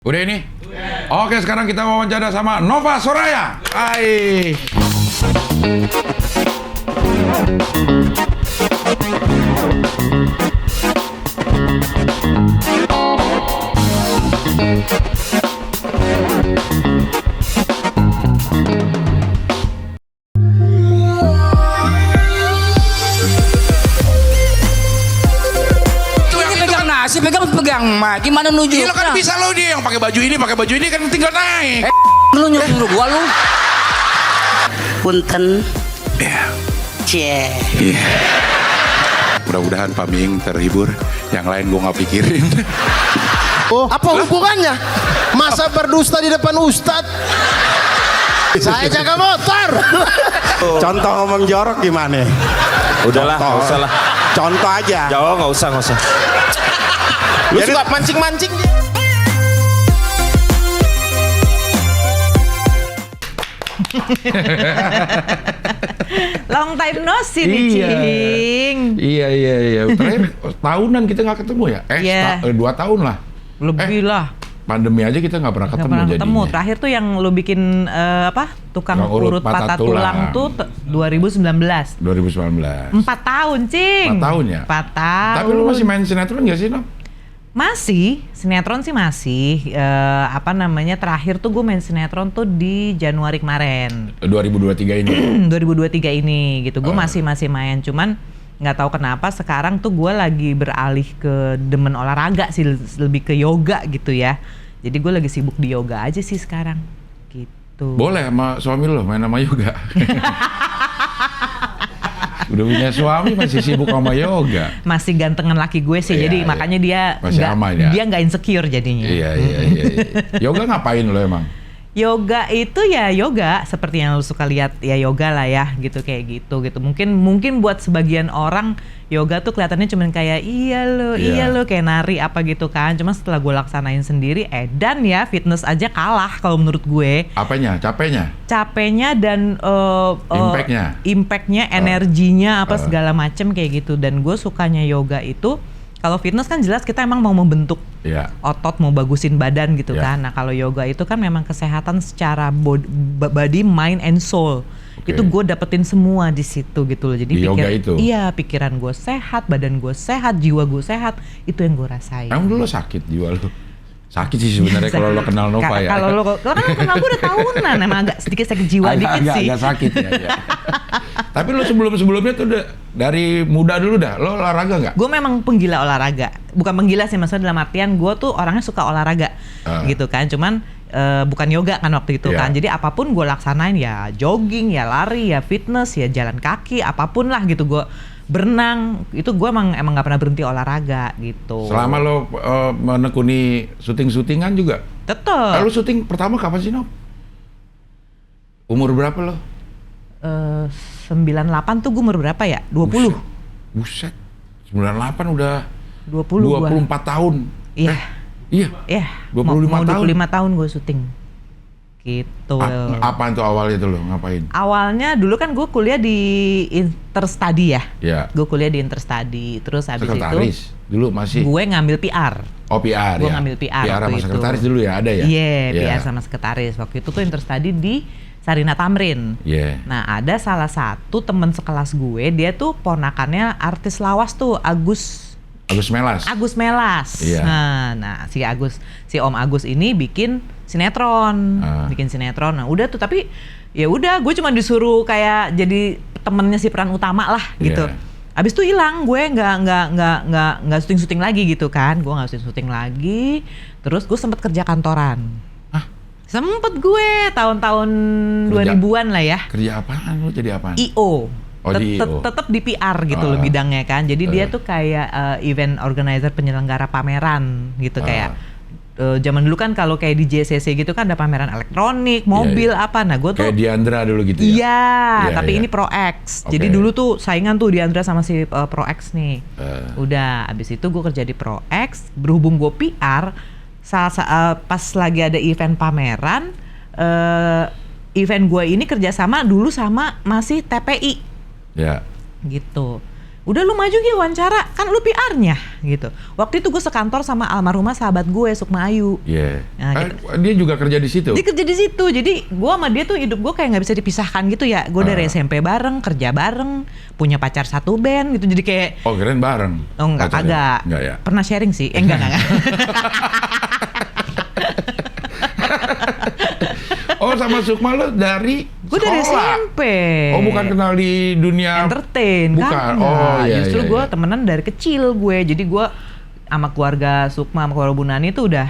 Udah ini? Oke, sekarang kita wawancara sama Nova Soraya. Hai. Pegang mah gimana nuju? Gila kan bisa lo dia yang pakai baju ini kan tinggal naik. Lu nyuruh gua lu. Punten. Ya. Cie. Mudah-mudahan Pak Ming terhibur. Yang lain gua nggak pikirin. Oh, apa hubungannya? Masa berdusta di depan Ustadz? Saya jaga motor. Contoh ngomong jorok gimana? Udahlah, nggak usah lah. Contoh aja. Jauh nggak usah. Lu suka mancing-mancing. Long time no see nih, Cing. Iya. Terakhir tahunan kita nggak ketemu ya? Iya. 2 tahun lah. Lebih lah. Pandemi aja kita nggak pernah Nggak ketemu pernah jadinya. ketemu. Terakhir tuh yang lu bikin tukang urut patah tulang tuh 2019. 2019. 4 tahun, Cing. 4 tahun ya? 4 tahun. Tapi lu masih main sinetron nggak sih, Nom? Masih, sinetron sih masih. Terakhir tuh gue main sinetron tuh di Januari kemarin. 2023 ini. 2023 ini gitu. Gue masih main, cuman nggak tahu kenapa sekarang tuh gue lagi beralih ke demen olahraga sih, lebih ke yoga gitu ya. Jadi gue lagi sibuk di yoga aja sih sekarang gitu. Boleh sama suami lo main sama yoga. Udah punya suami masih sibuk sama yoga. Masih gantengan laki gue sih, Iya, jadi iya. makanya dia Masih aman ya? dia nggak insecure jadinya. Iya. Yoga ngapain lo emang? Yoga itu ya yoga seperti yang lu suka lihat ya, yoga lah ya gitu, kayak gitu. Mungkin buat sebagian orang yoga tuh kelihatannya cuman kayak iya lo kayak nari apa gitu kan. Cuma setelah gue laksanain sendiri, edan ya, fitness aja kalah kalau menurut gue. Apanya? Capeknya dan impactnya, energinya apa segala macem kayak gitu. Dan gue sukanya yoga itu, kalau fitness kan jelas kita emang mau membentuk otot, mau bagusin badan gitu kan. Nah kalau yoga itu kan memang kesehatan secara body, mind, and soul. Itu gue dapetin semua di situ gitu loh. Jadi yoga itu? Iya, pikiran gue sehat, badan gue sehat, jiwa gue sehat. Itu yang gue rasain. Emang dulu sakit jiwa lo? Sakit sih sebenarnya kalau lo kenal Nova ya. Kalau lo kan kenal gue udah tahunan, emang agak sedikit sakit jiwa dikit sih. Agak sakit ya. Tapi lo sebelumnya tuh udah dari muda dulu dah, lo olahraga nggak? Gue memang penggila olahraga. Bukan penggila sih, maksudnya dalam artian gue tuh orangnya suka olahraga gitu kan. Cuman bukan yoga kan waktu itu kan. Jadi apapun gue laksanain, ya jogging, ya lari, ya fitness, ya jalan kaki, apapun lah gitu. Gue berenang, itu gue emang gak pernah berhenti olahraga gitu. Selama lo menekuni syuting-syutingan juga? Tetep. Lo syuting pertama kapan sih, Nom? Umur berapa lo? 98 tuh gue umur berapa ya? 20. Buset. 98 udah 24 tahun. Iya. Iya. 25 mau tahun. 25 tahun gue syuting. Gitu. Apaan tuh awalnya tuh lo ngapain? Awalnya dulu kan gue kuliah di Interstudy ya. Iya. Gue kuliah di Interstudy, terus habis Sekretaris itu dulu masih. gue ngambil PR. Oh, PR Gue ya. ngambil PR PR waktu sama itu. sekretaris dulu ya, ada ya? Iya, PR sama sekretaris. Waktu itu tuh Interstudy di Sarina Tamrin. Iya. Nah, ada salah satu temen sekelas gue, dia tuh ponakannya artis lawas tuh, Agus Melas. Iya. Nah, si Om Agus ini bikin sinetron. Nah, udah tuh, tapi ya udah, gue cuma disuruh kayak jadi temennya si peran utama lah gitu. Abis itu hilang, gue nggak syuting lagi gitu kan. Gue nggak syuting lagi. Terus gue sempet kerja kantoran. Sempet gue tahun-tahun 2000-an lah ya. Kerja apaan lo, jadi apaan? IO. di IO. Tetap di PR gitu loh bidangnya kan. Jadi dia tuh kayak event organizer, penyelenggara pameran gitu. Kayak zaman dulu kan kalau kayak di JCC gitu kan ada pameran elektronik, mobil apa. Nah gue tuh kayak Diandra dulu gitu ya? Iya, tapi ini Pro X. Jadi dulu tuh saingan tuh Diandra sama si Pro X nih. Udah, abis itu gue kerja di Pro X. Berhubung gue PR, pas lagi ada event pameran, event gue ini kerjasama dulu sama masih TPI. Ya. Gitu. udah lu maju gitu wawancara, kan lu PR-nya gitu. Waktu itu gue sekantor sama almarhumah sahabat gue Sukma Ayu. Iya. Nah, gitu. Dia juga kerja di situ. Dia kerja di situ, jadi gue sama dia tuh hidup gue kayak nggak bisa dipisahkan gitu ya. Gue dari SMP bareng, kerja bareng, punya pacar satu band gitu, jadi kayak. Oh keren bareng. Oh enggak, kagak. Enggak ya. Pernah sharing sih, enggak. Oh sama Sukma lo dari Gue dari sekolah? SMP. Oh bukan kenal di dunia Entertain bukan. kan? Oh iya. Justru iya, gue iya. temenan dari kecil gue. Jadi gue sama keluarga Sukma, sama keluarga Bu Nani tuh udah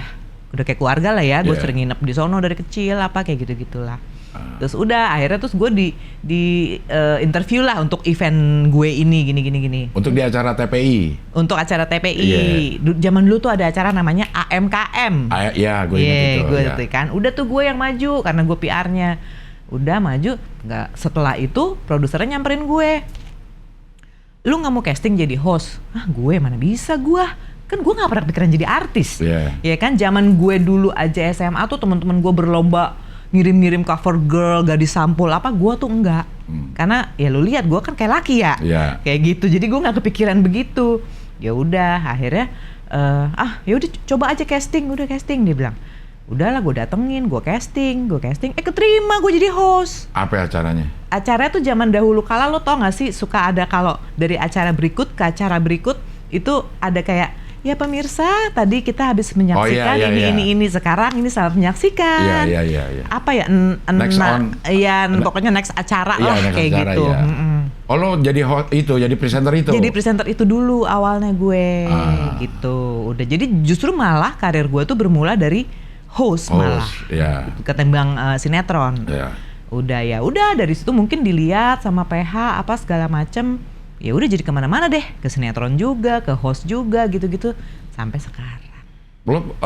kayak keluarga lah ya. Gue Yeah. sering nginep di sono dari kecil apa kayak gitu-gitulah. Terus udah akhirnya terus gue di interview lah untuk event gue ini gini. Untuk di acara TPI. Untuk acara TPI. Yeah. Zaman dulu tuh ada acara namanya AMKM. Iya, gue ingat itu. Gue ya. ngerti kan. Udah tuh gue yang maju karena gue PR-nya. Udah maju, nggak, setelah itu produsernya nyamperin gue. Lu nggak mau casting jadi host? Ah gue mana bisa gue. Kan gue nggak pernah pikiran jadi artis. Iya. Ya kan zaman gue dulu aja SMA tuh teman-teman gue berlomba ngirim-ngirim cover girl, gadis sampul apa, gue tuh enggak. Karena ya lu lihat gue kan kayak laki ya. Iya. Kayak gitu. Jadi gue nggak kepikiran begitu. Ya udah akhirnya ya udah coba aja casting, udah casting dia bilang. Udahlah gue datengin, gue casting, keterima gue jadi host. Apa acaranya? Acaranya tuh zaman dahulu kala, lo tau gak sih suka ada kalau dari acara berikut ke acara berikut itu ada kayak ya pemirsa tadi kita habis menyaksikan ini sekarang ini selamat menyaksikan. Iya. Apa ya? Next on. Iya, pokoknya next acara Iya, lah next kayak acara, gitu. iya. Oh lo jadi host itu, jadi presenter itu? Jadi presenter itu dulu awalnya gue gitu. Udah jadi justru malah karir gue tuh bermula dari host malah. Iya. Ketimbang sinetron. Iya. Udah dari situ mungkin dilihat sama PH apa segala macem. Ya udah jadi kemana-mana deh, ke sinetron juga, ke host juga gitu-gitu sampai sekarang. Lo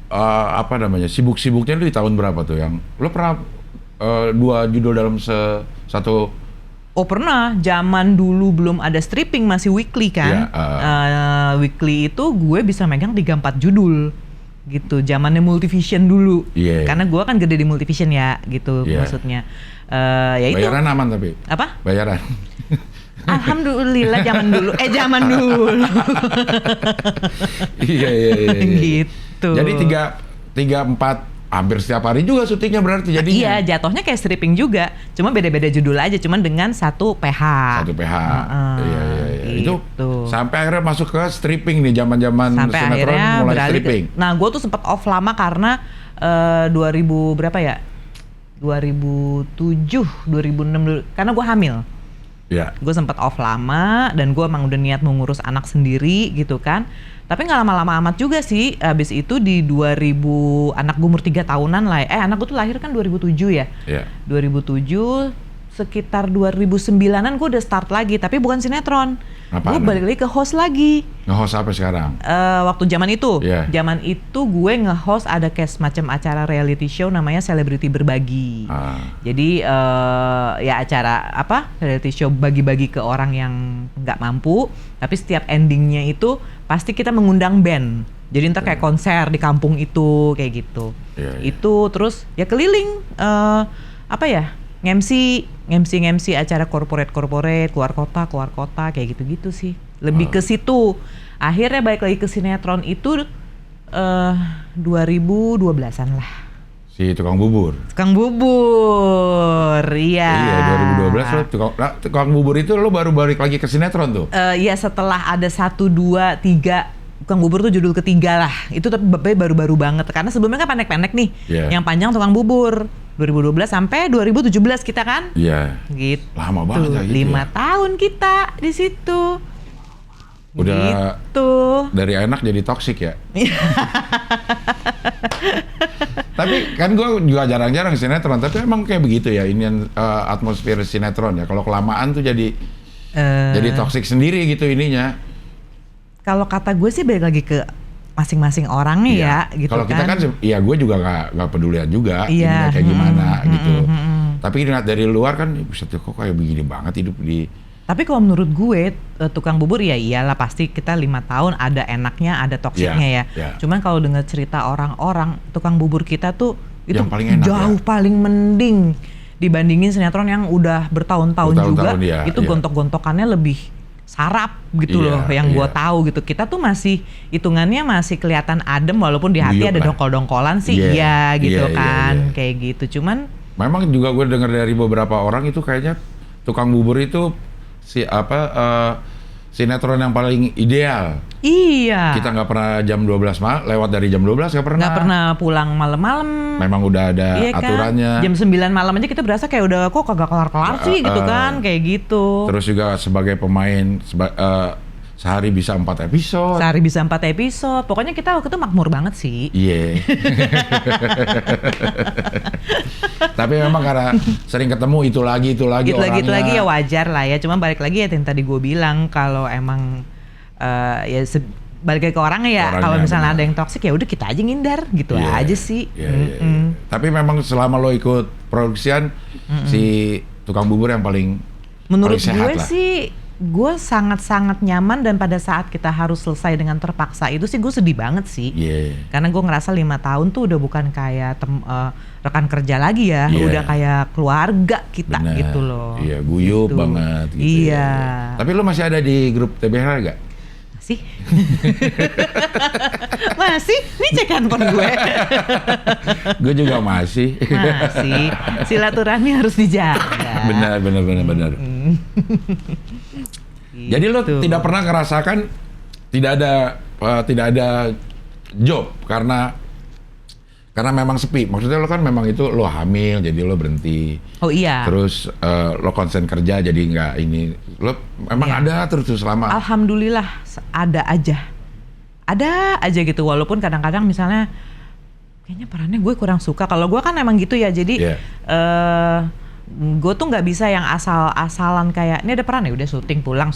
apa namanya, sibuk-sibuknya lu di tahun berapa tuh yang lo pernah 2 judul dalam satu? Oh pernah, zaman dulu belum ada stripping, masih weekly kan. Weekly itu gue bisa megang 3-4 judul gitu, zamannya Multivision dulu. Karena gue kan gede di Multivision ya gitu maksudnya. Ya itu. Bayaran aman tapi? Apa? Bayaran? Alhamdulillah zaman dulu. Iya. Gitu. Jadi 3-4 hampir setiap hari juga syutingnya berarti jadinya. Iya, jatuhnya kayak stripping juga. Cuma beda-beda judul aja, cuman dengan satu PH. Satu PH. Iya. Gitu. Itu sampai akhirnya masuk ke stripping nih, zaman-zaman sampai sinetron akhirnya mulai beralih stripping. Nah, gue tuh sempat off lama karena 2000 berapa ya? 2007, 2006 dulu. Karena gue hamil. Iya. Gue sempat off lama dan gue emang udah niat mau ngurus anak sendiri gitu kan. Tapi nggak lama-lama amat juga sih. Abis itu di 2000 anak gue umur 3 tahunan lah. Anak gue tuh lahir kan 2007 ya. Iya. 2007 sekitar 2009-an gue udah start lagi, tapi bukan sinetron. Gue balik lagi ke host lagi. Nge-host apa sekarang? Waktu zaman itu, Yeah. zaman itu gue nge-host ada kayak semacam acara reality show namanya Selebriti Berbagi. Jadi ya acara apa reality show bagi-bagi ke orang yang nggak mampu, tapi setiap endingnya itu pasti kita mengundang band. Jadi ntar kayak konser di kampung itu kayak gitu. Itu terus ya keliling apa ya? nge-MC acara korporat keluar kota kayak gitu-gitu sih. Lebih ke situ. Akhirnya balik lagi ke sinetron itu 2012-an lah. Si tukang bubur. Tukang bubur. Iya. Iya, 2012 lo tukang bubur itu lo baru balik lagi ke sinetron tuh. Iya, setelah ada 1 2 3 Tukang bubur tuh judul ketiga lah. Itu tapi baru-baru banget. Karena sebelumnya kan pendek-pendek nih. Yeah. Yang panjang tukang bubur. 2012 sampai 2017 kita kan. Iya. Gitu. Lama banget ya gitu 5 tahun kita di situ. Udah gitu. Dari enak jadi toksik ya. Tapi kan gue juga jarang-jarang sinetron. Tapi emang kayak begitu ya. Ini atmosfer sinetron ya. Kalau kelamaan tuh jadi toksik sendiri gitu ininya. Kalau kata gue sih balik lagi ke masing-masing orang nih ya gitu. Kalau kita kan ya gue juga nggak pedulian juga ininya kayak gimana gitu. Tapi ngeliat dari luar kan bisa tuh kok kayak begini banget hidup di. Tapi kalau menurut gue tukang bubur ya iyalah pasti kita 5 tahun ada enaknya ada toksiknya ya. Cuman kalau dengar cerita orang-orang tukang bubur kita tuh itu yang paling enak, jauh paling mending dibandingin sinetron yang udah bertahun-tahun juga. Itu gontok-gontokannya lebih sarap gitu Iya, loh, yang gue iya. tahu gitu. Kita tuh masih hitungannya masih kelihatan adem walaupun di hati Guyup ada lah. dongkol-dongkolan sih, Iya, iya gitu iya, iya, kan, iya. kayak gitu. Cuman Memang juga gue dengar dari beberapa orang itu kayaknya tukang bubur itu sinetron yang paling ideal. iya, Kita nggak pernah jam 12 lewat dari jam 12 nggak pernah. nggak pernah pulang malam-malam. Memang udah ada Iya kan? aturannya. Jam 9 malam aja kita berasa kayak udah kok kagak kelar-kelar sih gitu kan, kayak gitu. Terus juga sebagai pemain sehari bisa 4 episode. Sehari bisa 4 episode. Pokoknya kita waktu itu makmur banget sih. Iya. Tapi memang karena sering ketemu itu lagi Gitu lagi orangnya. ya wajar lah ya. Cuma balik lagi ya yang tadi gue bilang, kalau emang balik lagi ke orangnya ya. Orangnya, Kalau misalnya benar. ada yang toksik ya udah kita aja ngindar gitu Iya, aja sih. iya, iya, iya. Tapi memang selama lo ikut produksian si tukang bubur yang paling Menurut paling sehat gue lah. sih, gue sangat-sangat nyaman, dan pada saat kita harus selesai dengan terpaksa itu sih gue sedih banget sih. Iya. Karena gue ngerasa 5 tahun tuh udah bukan kayak rekan kerja lagi ya, Iya. udah kayak keluarga kita Benar. gitu loh. Iya, guyup Gitu. banget gitu. Iya. Ya. Tapi lo masih ada di grup TBH gak? Masih? Masih? Ini cek handphone gue. Gue juga masih. Masih. Silaturahmi harus dijaga. benar. Jadi lo Gitu. tidak pernah ngerasakan tidak ada job karena memang sepi. Maksudnya lo kan memang itu lo hamil jadi lo berhenti. Oh iya. Terus lo konsen kerja jadi nggak ini. Lo memang Iya. ada terus tuh selama. Alhamdulillah ada aja gitu, walaupun kadang-kadang misalnya kayaknya perannya gue kurang suka. Kalau gue kan emang gitu ya, jadi Iya. gue tuh nggak bisa yang asal-asalan kayak ini ada peran ya udah syuting pulang.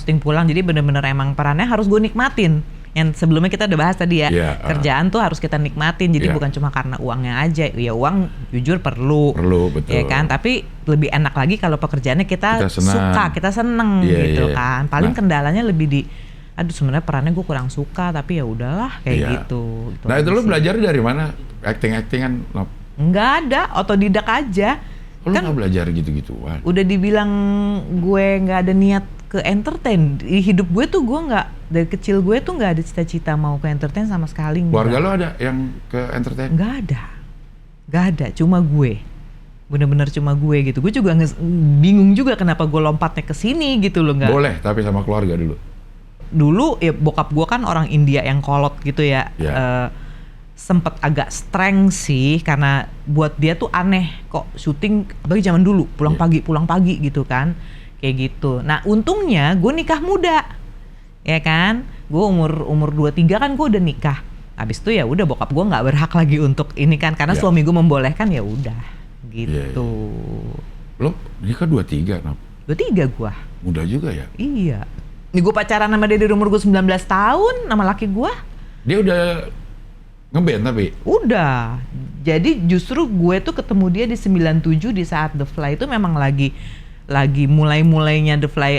Jadi bener-bener emang perannya harus gue nikmatin. Yang sebelumnya kita udah bahas tadi ya, Iya, kerjaan tuh harus kita nikmatin. Jadi Iya. bukan cuma karena uangnya aja. Ya uang jujur perlu. Betul. Ya kan, tapi lebih enak lagi kalau pekerjaannya kita Kita senang. suka, kita seneng Iya, gitu iya. kan. Paling Nah. kendalanya lebih di aduh sebenarnya perannya gue kurang suka, tapi ya udahlah kayak Iya. gitu. Nah itu aja lo sih. belajar dari mana? Actingan? Nggak ada, otodidak aja. Lo Kan nggak belajar gitu-gituan? udah dibilang gue nggak ada niat ke entertain. Di hidup gue tuh gue nggak, dari kecil gue tuh nggak ada cita-cita mau ke entertain sama sekali. Keluarga nggak. lo ada yang ke entertain? Nggak ada, cuma gue. Bener-bener cuma gue gitu. Gue juga bingung juga kenapa gue lompatnya ke sini gitu loh, nggak. Boleh, tapi sama keluarga dulu. Dulu ya bokap gue kan orang India yang kolot gitu ya. Ya. Sempet agak strength sih, karena buat dia tuh aneh kok syuting apalagi zaman dulu pulang pagi gitu kan, kayak gitu. Nah untungnya gue nikah muda ya kan, gue umur 23 kan gue udah nikah. Habis itu ya udah bokap gue nggak berhak lagi untuk ini kan, karena Ya. suami gue membolehkan, ya udah gitu. Lo nikah 23, Nap? 23 gue. Muda juga ya? Iya. Ini gue pacaran sama dia dari umur gue 19 tahun, nama laki gue. Dia udah ngeband tapi? Udah. Jadi justru gue tuh ketemu dia di 97 di saat The Fly itu memang lagi mulai-mulainya The Fly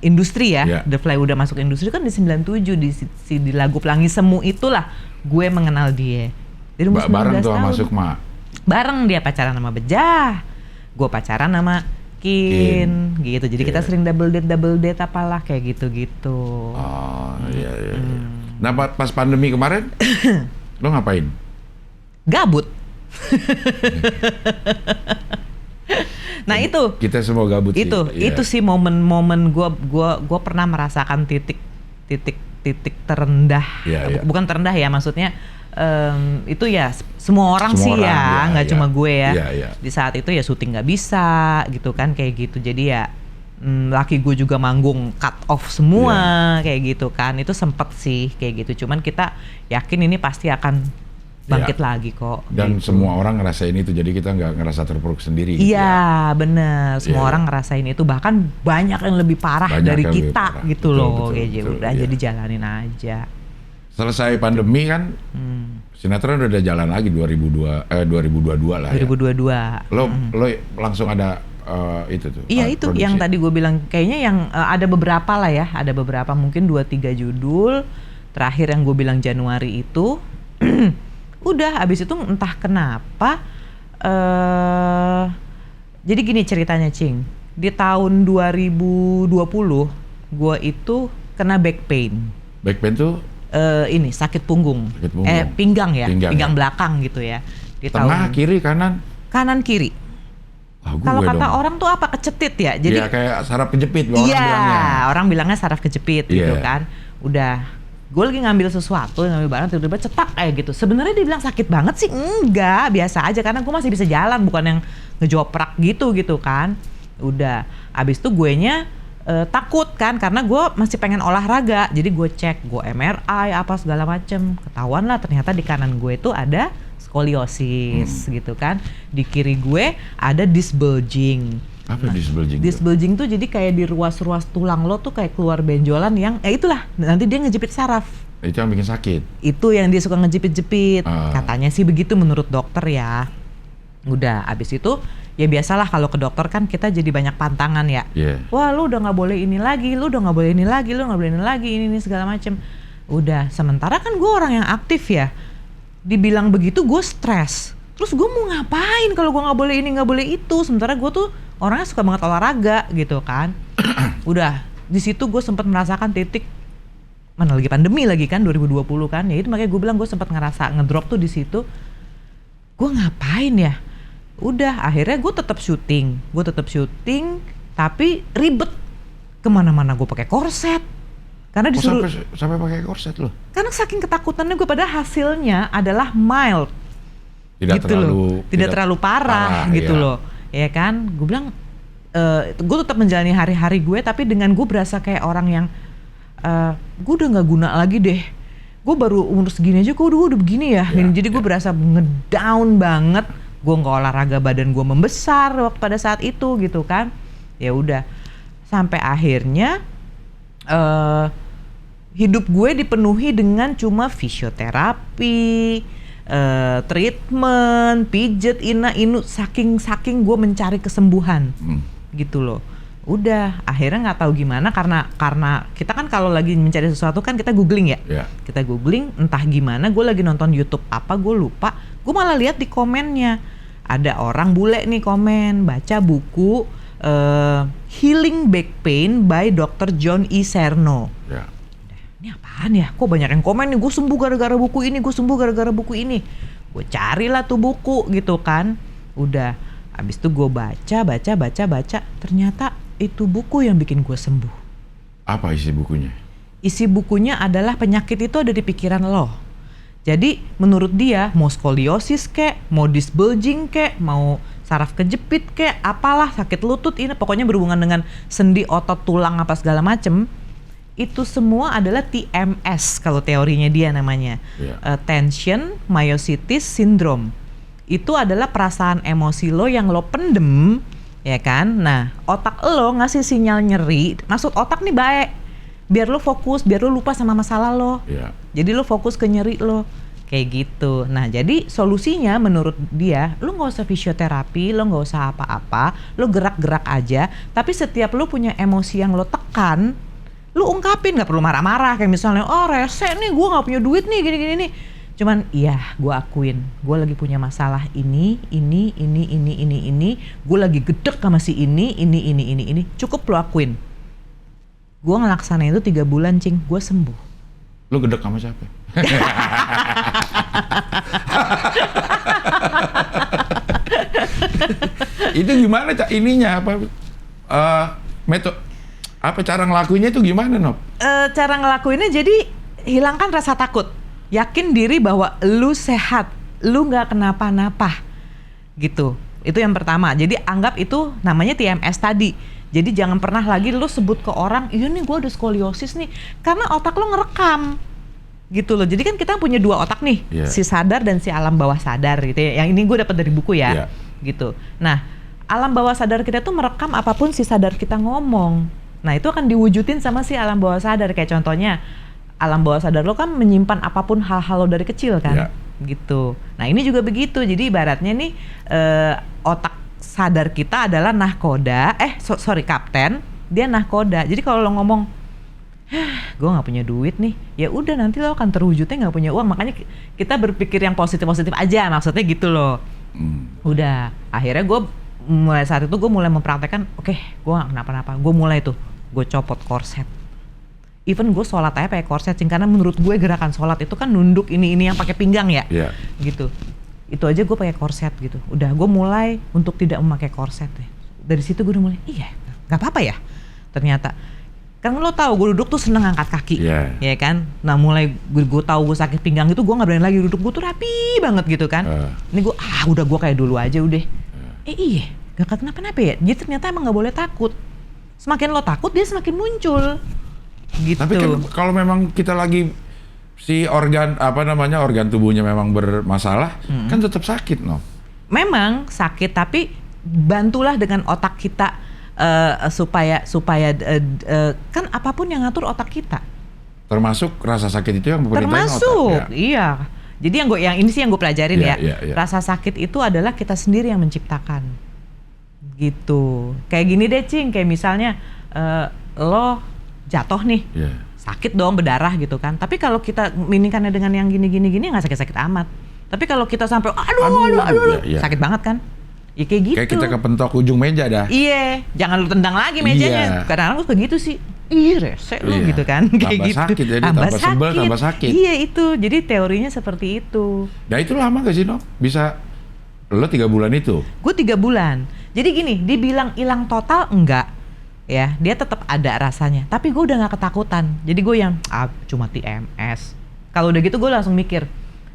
industri ya. Yeah. The Fly udah masuk industri kan di 97 di lagu Pelangi Semu itulah gue mengenal dia. Dari umur 19 Bareng tuh sama tahun. Sukma? Bareng, dia pacaran sama Bejah. Gue pacaran sama Kin gitu. Jadi kita sering double date apalah kayak gitu-gitu. Oh iya. Nah pas pandemi kemarin, lo ngapain? Gabut. Nah itu Kita semua gabut sih. itu sih momen-momen gue pernah merasakan titik terendah. Iya, iya. Bukan terendah ya, maksudnya itu ya semua orang Semua sih orang, ya, nggak iya. cuma gue ya. Iya, iya. Di saat itu ya syuting nggak bisa gitu kan, kayak gitu. Jadi ya laki gue juga manggung cut off semua kayak gitu kan. Itu sempet sih kayak gitu. Cuman kita yakin ini pasti akan bangkit lagi kok. Dan gitu. semua orang ngerasain itu, jadi kita nggak ngerasa terpuruk sendiri. gitu ya. Iya bener, semua Iya, orang iya. ngerasain itu, bahkan banyak yang lebih parah Banyak dari yang lebih kita parah. gitu Betul, loh. betul, Kayak betul, udah iya. jadi jalanin aja. Selesai pandemi kan, sinetron udah jalan lagi 2022 lah ya. 2022. Lo langsung ada itu tuh. Iya itu produksi. yang tadi gue bilang, kayaknya yang ada beberapa lah ya, ada beberapa mungkin 2-3 judul. Terakhir yang gue bilang Januari itu, udah abis itu entah kenapa. Jadi gini ceritanya Cing, di tahun 2020 gue itu kena back pain. Back pain tuh Ini sakit punggung. Sakit punggung. Pinggang ya, Pinggang pinggang ya. belakang gitu ya. Di tengah, tahun kiri, kanan. kanan kiri. Ah, gue Kalau kata dong. orang tuh apa, kecetit ya. Jadi Iya, kayak saraf kejepit orang iya, bilangnya. orang bilangnya saraf kejepit gitu Iya. kan. Udah, gue lagi ngambil sesuatu, ngambil barang tiba-tiba cetak kayak gitu. Sebenarnya dibilang sakit banget sih enggak, biasa aja karena gue masih bisa jalan, bukan yang ngejoprak gitu kan. Udah, abis itu guenya takut kan karena gue masih pengen olahraga. Jadi gue cek, gue MRI apa segala macem. Ketahuan lah ternyata di kanan gue itu ada skoliosis gitu kan. Di kiri gue ada disc bulging. Apa disc bulging? Disc bulging tuh jadi kayak di ruas-ruas tulang lo tuh kayak keluar benjolan yang itulah nanti dia ngejepit saraf. Itu yang bikin sakit. Itu yang dia suka ngejepit-jepit. Ah. Katanya sih begitu menurut dokter ya. Udah, abis itu ya biasalah kalau ke dokter kan kita jadi banyak pantangan ya. Iya. Wah, lu udah nggak boleh ini lagi, lu udah nggak boleh ini lagi, lu nggak boleh ini lagi, ini segala macem. Udah, sementara kan gue orang yang aktif ya. Dibilang begitu gue stres. Terus gue mau ngapain kalau gue nggak boleh ini nggak boleh itu. Sementara gue tuh orangnya suka banget olahraga gitu kan. Udah, di situ gue sempat merasakan titik mana lagi pandemi lagi kan 2020 kan. Ya itu makanya gue bilang gue sempat ngerasa ngedrop tuh di situ. Gue ngapain ya? Udah, akhirnya gue tetap syuting, tapi ribet. Kemana-mana gue pakai korset. Karena disuruh. Sampai pakai korset loh. Karena saking ketakutannya gue, pada hasilnya adalah mild. Tidak gitu terlalu loh. Tidak terlalu parah gitu iya. loh. Ya kan? Gue bilang, gue tetap menjalani hari-hari gue, tapi dengan gue berasa kayak orang yang, gue udah nggak guna lagi deh. Gue baru umur segini aja, gue udah begini ya. Jadi gue berasa ngedown banget. Gue nggak olahraga, badan gue membesar waktu pada saat itu gitu kan. Ya udah, sampai akhirnya hidup gue dipenuhi dengan cuma fisioterapi, treatment, pijet, inu, saking gue mencari kesembuhan gitu loh. Udah, akhirnya nggak tahu gimana karena kita kan kalau lagi mencari sesuatu kan kita googling ya. Kita googling entah gimana, gue lagi nonton YouTube apa gue lupa, gue malah lihat di komennya ada orang bule nih komen, baca buku Healing Back Pain by Dr. John E. Serno. Ini apaan ya? Kok banyak yang komen nih, gue sembuh gara-gara buku ini, gue sembuh gara-gara buku ini. Gue carilah tuh buku gitu kan. Udah, abis itu gue baca. Ternyata itu buku yang bikin gue sembuh. Apa isi bukunya? Isi bukunya adalah penyakit itu ada di pikiran lo. Jadi menurut dia mau skoliosis kek, mau disc bulging kek, mau saraf kejepit kek, apalah sakit lutut ini, pokoknya berhubungan dengan sendi, otot, tulang apa segala macem. Itu semua adalah TMS kalau teorinya dia namanya. Tension Myositis Syndrome. Itu adalah perasaan emosi lo yang lo pendem, ya kan? Nah, otak lo ngasih sinyal nyeri, maksud otak nih baik, biar lo fokus, biar lo lupa sama masalah lo. Jadi lo fokus ke nyeri lo, kayak gitu. Nah, jadi solusinya menurut dia, lo nggak usah fisioterapi, lo nggak usah apa-apa, lo gerak-gerak aja. Tapi setiap lo punya emosi yang lo tekan, lo ungkapin, nggak perlu marah-marah. Kayak misalnya, oh rese nih, gue nggak punya duit nih, gini-gini nih. Cuman iya, gue akuin, gue lagi punya masalah ini. Gue lagi gedek sama si ini. Cukup lo akuin. Gue ngelaksanain itu 3 bulan, Cing. Gue sembuh. Lu gedek sama siapa? Itu gimana ininya apa? Metode apa cara ngelakuinnya itu gimana, Nop? Cara ngelakuinnya jadi hilangkan rasa takut. Yakin diri bahwa lu sehat, lu nggak kenapa-napa, gitu. Itu yang pertama. Jadi anggap itu namanya TMS tadi. Jadi jangan pernah lagi lu sebut ke orang, iya nih gue ada skoliosis nih, karena otak lu ngerekam, gitu loh. Jadi kan kita punya 2 otak nih, si sadar dan si alam bawah sadar gitu ya. Yang ini gue dapat dari buku ya, gitu. Nah, alam bawah sadar kita tuh merekam apapun si sadar kita ngomong. Nah itu akan diwujudin sama si alam bawah sadar. Kayak contohnya, alam bawah sadar lo kan menyimpan apapun hal-hal lo dari kecil kan, gitu. Nah ini juga begitu. Jadi ibaratnya nih otak sadar kita adalah nahkoda, kapten, dia nahkoda. Jadi kalau lo ngomong, gue nggak punya duit nih, ya udah nanti lo akan terwujudnya nggak punya uang. Makanya kita berpikir yang positif-positif aja, maksudnya gitu loh. Udah, akhirnya gue mulai saat itu gue mulai mempraktekkan, oke, gue nggak kenapa-napa. Gue mulai tuh, gue copot korset. Even gue sholat aja pakai korset, Cing, karena menurut gue gerakan sholat itu kan nunduk ini yang pakai pinggang ya, gitu. Itu aja gue pakai korset gitu. Udah gue mulai untuk tidak memakai korset ya. Dari situ gue udah mulai, iya nggak apa-apa ya. Ternyata kan lo tahu gue duduk tuh seneng angkat kaki, ya kan. Nah mulai gue tahu gue sakit pinggang itu gue nggak berani lagi duduk, gue tuh rapi banget gitu kan. Ini gue udah gue kayak dulu aja udah. Iya gak kenapa-napa ya. Jadi ternyata emang nggak boleh takut. Semakin lo takut dia semakin muncul. Gitu. Tapi kan kalau memang kita lagi si organ tubuhnya memang bermasalah, kan tetap sakit, no? Memang sakit, tapi bantulah dengan otak kita supaya kan apapun yang ngatur otak kita. Termasuk rasa sakit itu yang memperintahin otak. Iya. Jadi yang ini sih yang gue pelajarin ya. Rasa sakit itu adalah kita sendiri yang menciptakan. Gitu. Kayak gini deh, Cing, kayak misalnya lo jatuh nih, sakit dong, berdarah gitu kan. Tapi kalau kita minikannya dengan yang gini nggak sakit-sakit amat. Tapi kalau kita sampai aduh, sakit banget kan? Ya kayak gitu. Kayak kita kepentok ujung meja dah. Iya, jangan lu tendang lagi mejanya. Kadang-kadang kayak gitu sih. Ih, rese lu gitu kan. Kayak tambah gitu. Sakit, jadi tambah sebel, tambah sakit. Iya itu, jadi teorinya seperti itu. Nah itu lama gak sih, no? Bisa, lo 3 bulan itu? Gue 3 bulan. Jadi gini, dibilang hilang total enggak. Ya, dia tetap ada rasanya. Tapi gue udah gak ketakutan. Jadi gue yang, cuma TMS. Kalau udah gitu gue langsung mikir,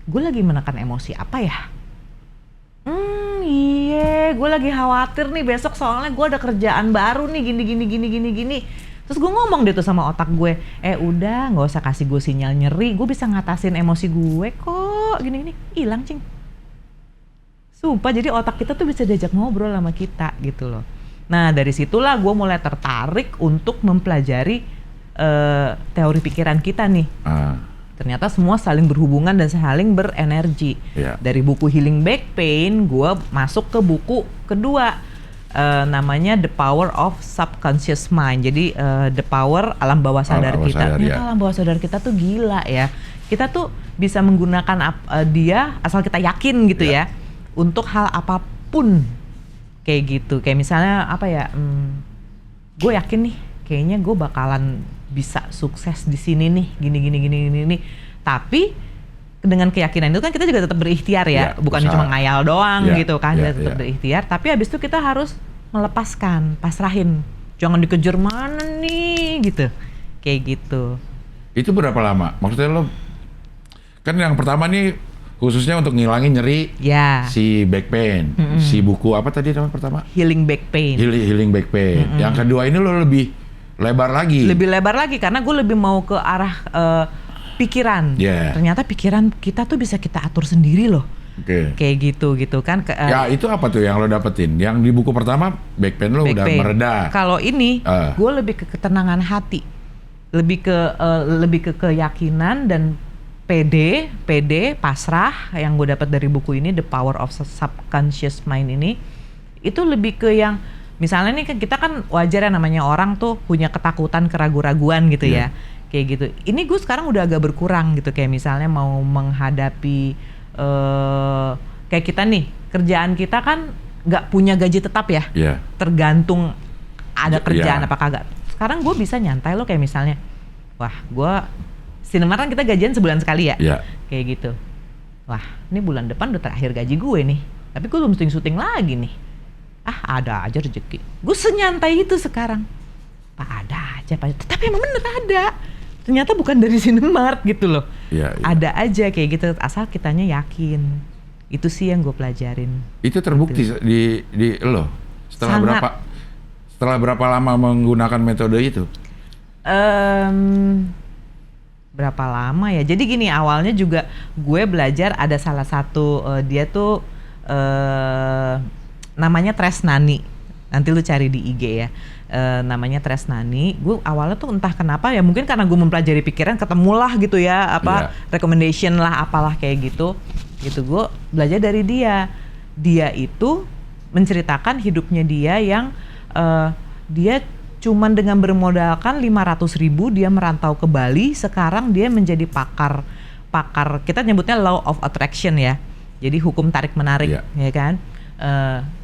gue lagi menekan emosi apa ya? Iya, gue lagi khawatir nih besok soalnya gue ada kerjaan baru nih gini. Terus gue ngomong deh tuh sama otak gue, udah gak usah kasih gue sinyal nyeri, gue bisa ngatasin emosi gue kok, gini. Hilang, Cing. Sumpah, jadi otak kita tuh bisa diajak ngobrol sama kita gitu loh. Nah dari situlah gue mulai tertarik untuk mempelajari teori pikiran kita nih. Ternyata semua saling berhubungan dan saling berenergi. Dari buku Healing Back Pain, gue masuk ke buku kedua, namanya The Power of Subconscious Mind. Jadi The Power alam bawah sadar kita. Ternyata alam bawah sadar kita tuh gila ya. Kita tuh bisa menggunakan dia asal kita yakin gitu ya, untuk hal apapun. Kayak gitu, kayak misalnya gue yakin nih, kayaknya gue bakalan bisa sukses di sini nih, gini. Tapi dengan keyakinan itu kan kita juga tetap berikhtiar ya, bukan cuma ngayal doang gitu kan, kita tetap berikhtiar. Tapi abis itu kita harus melepaskan, pasrahin, jangan dikejar mana nih gitu, kayak gitu. Itu berapa lama? Maksudnya lo kan yang pertama nih khususnya untuk ngilangin nyeri si back pain, si buku apa tadi nama pertama? Healing Back Pain. Healing Back Pain. Yang kedua ini lo lebih lebar lagi. Lebih lebar lagi karena gue lebih mau ke arah pikiran. Ternyata pikiran kita tuh bisa kita atur sendiri loh. Kayak gitu kan. Ya itu apa tuh yang lo dapetin? Yang di buku pertama back pain lo udah mereda. Kalau ini gue lebih ke ketenangan hati, lebih ke keyakinan dan PD, pasrah yang gue dapat dari buku ini, The Power of Subconscious Mind ini, itu lebih ke yang misalnya nih kita kan wajar ya namanya orang tuh punya ketakutan, keraguan-raguan gitu ya, kayak gitu. Ini gue sekarang udah agak berkurang gitu, kayak misalnya mau menghadapi kayak kita nih kerjaan kita kan nggak punya gaji tetap ya, tergantung ada kerjaan apa kagak. Sekarang gue bisa nyantai loh, kayak misalnya, wah gue sinema kan kita gajian sebulan sekali ya, kayak gitu. Wah, ini bulan depan udah terakhir gaji gue nih, tapi gue belum syuting lagi nih. Ada aja rezeki. Gue senyantai itu sekarang. Ada aja, tapi emang bener ada. Ternyata bukan dari Cinemark gitu loh. Ada aja kayak gitu, asal kitanya yakin. Itu sih yang gue pelajarin. Itu terbukti gitu. di lo setelah berapa lama menggunakan metode itu? Berapa lama ya? Jadi gini, awalnya juga gue belajar ada salah satu dia tuh namanya Tresnani. Nanti lu cari di IG ya. Namanya Tresnani. Gue awalnya tuh entah kenapa ya, mungkin karena gue mempelajari pikiran, ketemulah gitu ya, recommendation lah, apalah kayak gitu. Gitu gue belajar dari dia. Dia itu menceritakan hidupnya dia yang dia cuman dengan bermodalkan 500.000 dia merantau ke Bali. Sekarang dia menjadi pakar kita nyebutnya law of attraction ya. Jadi hukum tarik menarik ya kan.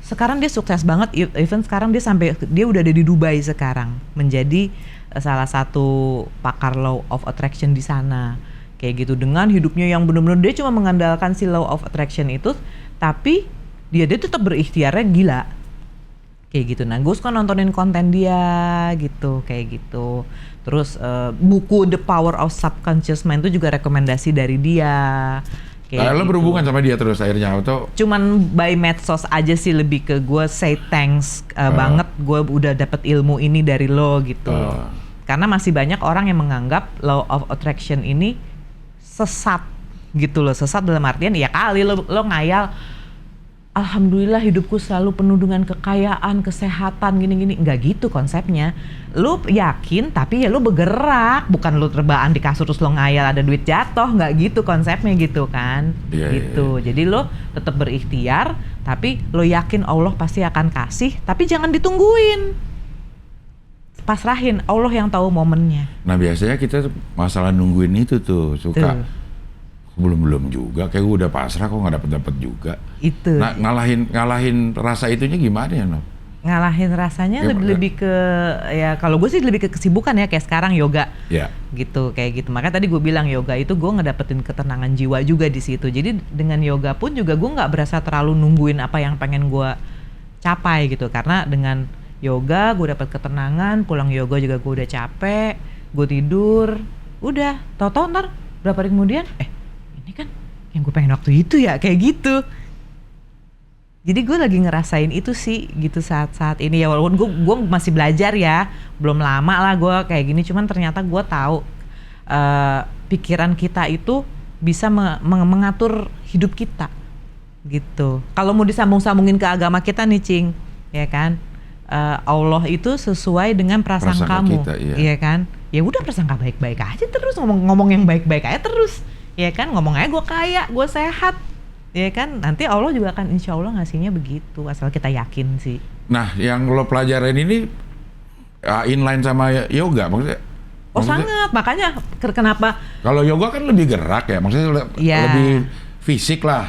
Sekarang dia sukses banget, even sekarang dia udah ada di Dubai sekarang, menjadi salah satu pakar law of attraction di sana. Kayak gitu, dengan hidupnya yang benar-benar dia cuma mengandalkan si law of attraction itu, tapi dia tetap berikhtiarnya gila. Kayak gitu. Nah, gue suka nontonin konten dia gitu, kayak gitu. Terus buku The Power of Subconscious Mind itu juga rekomendasi dari dia. Lo berhubungan sama dia terus akhirnya atau? Cuman by medsos aja sih, lebih ke gue say thanks banget, gue udah dapet ilmu ini dari lo gitu. Karena masih banyak orang yang menganggap law of attraction ini sesat gitu loh. Sesat dalam artian ya kali lo ngayal, alhamdulillah hidupku selalu penuh dengan kekayaan, kesehatan, gini-gini. Nggak gitu konsepnya. Lo yakin tapi ya lo bergerak, bukan lo terbaan di kasur terus lo ngayal ada duit jatuh. Nggak gitu konsepnya gitu kan. Gitu. Jadi lo tetap berikhtiar, tapi lo yakin Allah pasti akan kasih, tapi jangan ditungguin. Pasrahin, Allah yang tahu momennya. Nah biasanya kita masalah nungguin itu tuh suka belum juga, kayak gue udah pasrah kok nggak dapet juga. Itu. Nah ngalahin rasa itunya gimana ya, No? Ngalahin rasanya lebih ke ya, kalau gue sih lebih ke kesibukan ya, kayak sekarang yoga. Gitu, kayak gitu. Makanya tadi gue bilang yoga itu gue ngedapetin ketenangan jiwa juga di situ. Jadi dengan yoga pun juga gue nggak berasa terlalu nungguin apa yang pengen gue capai gitu, karena dengan yoga gue dapet ketenangan, pulang yoga juga gue udah capek, gue tidur, udah tau-tau ntar berapa hari kemudian ini kan yang gue pengen waktu itu ya, kayak gitu. Jadi gue lagi ngerasain itu sih gitu saat-saat ini ya, walaupun gue masih belajar ya, belum lama lah gue kayak gini, cuman ternyata gue tahu pikiran kita itu bisa mengatur hidup kita gitu. Kalau mau disambung-sambungin ke agama kita nih Cing, ya kan? Allah itu sesuai dengan prasangka kamu, iya kan? Ya udah prasangka baik-baik aja terus, ngomong yang baik-baik aja terus, ya kan? Ngomong aja gue kaya, gue sehat, ya kan? Nanti Allah juga akan insya Allah ngasihnya begitu, asal kita yakin sih. Nah, yang lo pelajarin ini inline sama yoga maksudnya? Sangat, makanya kenapa? Kalau yoga kan lebih gerak ya, maksudnya lebih fisik lah.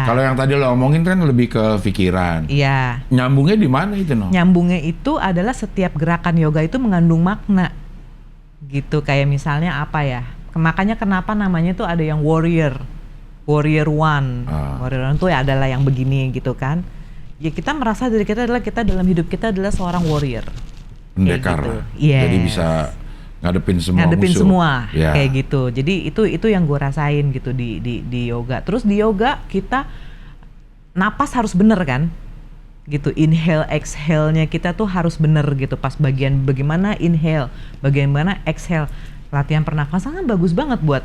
Kalau yang tadi lo omongin kan lebih ke pikiran. Nyambungnya di mana itu, No? Nyambungnya itu adalah setiap gerakan yoga itu mengandung makna. Gitu, kayak misalnya apa ya? Makanya kenapa namanya tuh ada yang warrior one. Warrior one tuh ya adalah yang begini gitu kan. Ya kita merasa diri kita dalam hidup kita adalah seorang warrior. Pendekar. Gitu. Jadi bisa ngadepin semua kayak gitu. Jadi itu yang gue rasain gitu di yoga. Terus di yoga kita napas harus bener kan gitu, inhale exhale-nya kita tuh harus bener gitu, pas bagian bagaimana inhale, bagaimana exhale. Latihan pernafasan kan bagus banget buat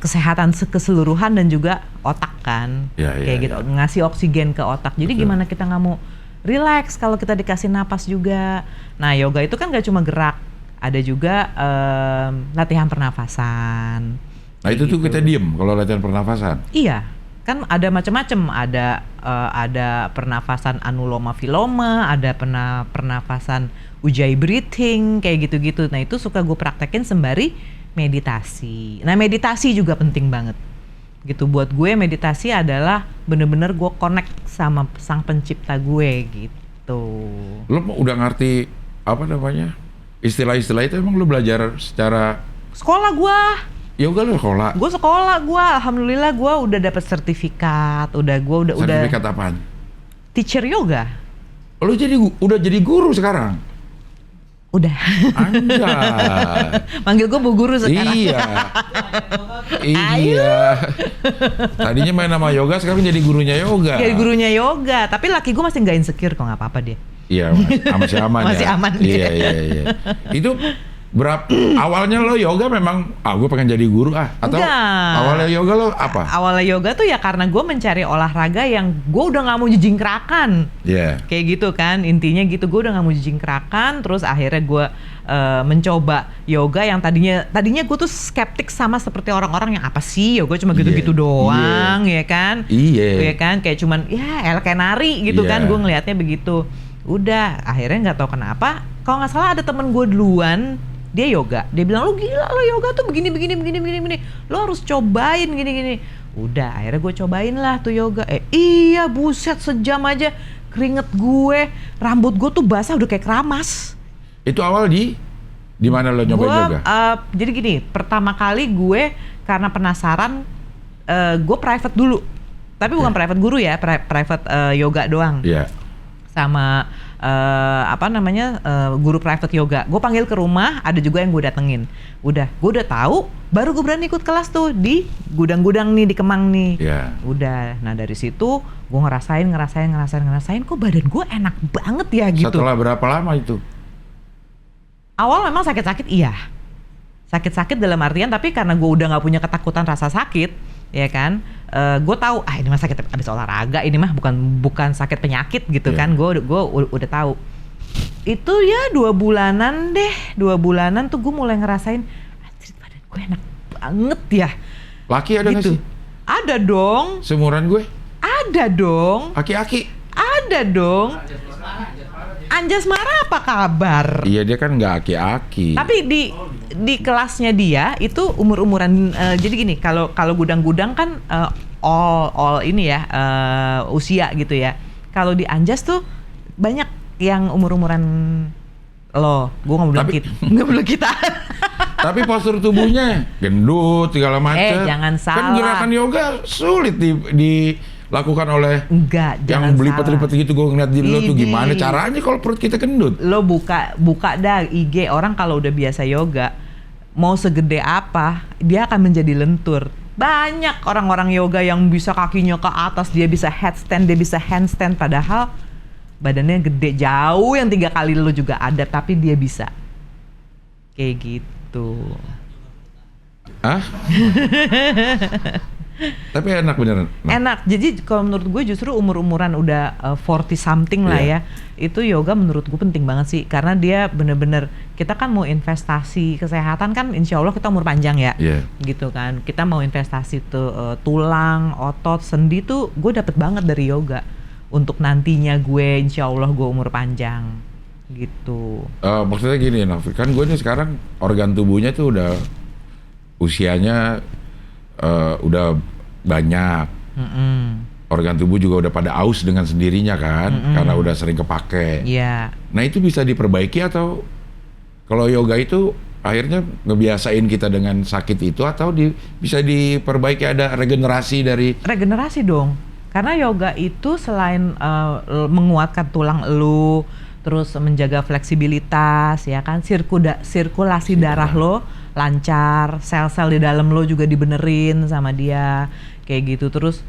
kesehatan keseluruhan dan juga otak kan, kayak gitu, ngasih oksigen ke otak. Jadi gimana kita nggak mau relax kalau kita dikasih napas juga. Nah yoga itu kan gak cuma gerak, ada juga latihan pernafasan. Nah itu tuh kita diem kalau latihan pernafasan. Iya, kan ada macam-macam. Ada pernafasan anuloma viloma, ada pernafasan ujjayi breathing, kayak gitu-gitu. Nah itu suka gue praktekin sembari meditasi. Nah meditasi juga penting banget. Gitu, buat gue meditasi adalah bener-bener gue connect sama sang pencipta gue gitu. Lo udah ngerti apa namanya? Istilah-istilah itu emang lu belajar secara sekolah gua. Yoga lu sekolah? Gua sekolah, alhamdulillah gua udah dapat sertifikat, Sertifikat apaan? Teacher yoga. Lu udah jadi guru sekarang? Udah. Anjay. Manggil gua Bu Guru sekarang. Iya. Tadinya main nama yoga, sekarang jadi gurunya yoga. Jadi gurunya yoga, tapi laki gua masih nggak insecure kok, nggak apa-apa dia. Iya, masih aman. Masih ya. aman. Iya. Itu awalnya lo yoga memang gue pengen jadi guru atau enggak. Awalnya yoga lo apa? Awalnya yoga tuh ya karena gue mencari olahraga yang gue udah nggak mau jijingkrakan. Kayak gitu kan, intinya gitu, gue udah nggak mau jijingkrakan. Terus akhirnya gue mencoba yoga yang tadinya gue tuh skeptik sama seperti orang-orang yang apa sih yoga cuma gitu-gitu doang, ya kan? Ya kan, kayak cuman ya kayak nari gitu kan, gue ngelihatnya begitu. Udah akhirnya nggak tahu kenapa, kalau nggak salah ada temen gue duluan, dia yoga, dia bilang lu gila, lo yoga tuh begini, lo harus cobain gini. Udah, akhirnya gue cobain lah tuh yoga. Iya buset, sejam aja keringet gue, rambut gue tuh basah udah kayak keramas. Itu awal di mana lo nyobain yoga? Jadi gini, pertama kali gue karena penasaran, gue private dulu. Tapi bukan private guru ya, private yoga doang. Iya. Sama guru private yoga. Gue panggil ke rumah, ada juga yang gue datengin. Gue udah tahu, baru gue berani ikut kelas tuh di gudang-gudang nih di Kemang nih. Yeah. Udah, nah dari situ gue ngerasain, kok badan gue enak banget ya gitu. Setelah berapa lama itu? Awal memang sakit-sakit iya. Sakit-sakit dalam artian, tapi karena gue udah nggak punya ketakutan rasa sakit, ya kan. Gue tahu ini mah sakit abis olahraga, ini mah bukan sakit penyakit gitu kan. Gue udah tahu. Itu ya 2 bulanan tuh gue mulai ngerasain badan gue enak banget ya. Laki ada nggak gitu. sih? Ada dong. Seumuran gue? Ada dong. Aki-aki? Ada dong. Anjasmara apa kabar? Iya, dia kan nggak aki-aki. Tapi di kelasnya dia itu umur-umuran, jadi gini, kalau gudang-gudang kan all ini ya, usia gitu ya. Kalau di Anjas tuh banyak yang umur-umuran lo. Gue nggak bilang kita. Tapi postur tubuhnya gendut segala macam. Jangan salah. Kan gerakan yoga sulit dilakukan oleh enggak, yang belipet-lipet gitu. Gue ngeliat di lo tuh gimana caranya kalau perut kita gendut. Lo buka dah IG orang kalau udah biasa yoga, mau segede apa dia akan menjadi lentur. Banyak orang-orang yoga yang bisa kakinya ke atas, dia bisa headstand, dia bisa handstand, padahal badannya gede jauh yang 3 kali lo juga ada, tapi dia bisa kayak gitu. Tapi enak beneran. Enak. Jadi kalau menurut gue justru umur-umuran udah 40 something lah ya. Itu yoga menurut gue penting banget sih, karena dia bener-bener, kita kan mau investasi kesehatan kan, insya Allah kita umur panjang ya. Gitu kan. Kita mau investasi tuh tulang, otot, sendi tuh gue dapet banget dari yoga. Untuk nantinya gue insya Allah gue umur panjang gitu. Maksudnya gini Novi, kan gue nih sekarang organ tubuhnya tuh udah usianya udah banyak. Organ tubuh juga udah pada aus dengan sendirinya kan, karena udah sering kepake. Nah itu bisa diperbaiki atau kalau yoga itu akhirnya ngebiasain kita dengan sakit itu, atau bisa diperbaiki, ada regenerasi dari? Regenerasi dong. Karena yoga itu selain menguatkan tulang elu, terus menjaga fleksibilitas, ya kan, sirkulasi darah lo lancar, sel-sel di dalam lo juga dibenerin sama dia, kayak gitu. Terus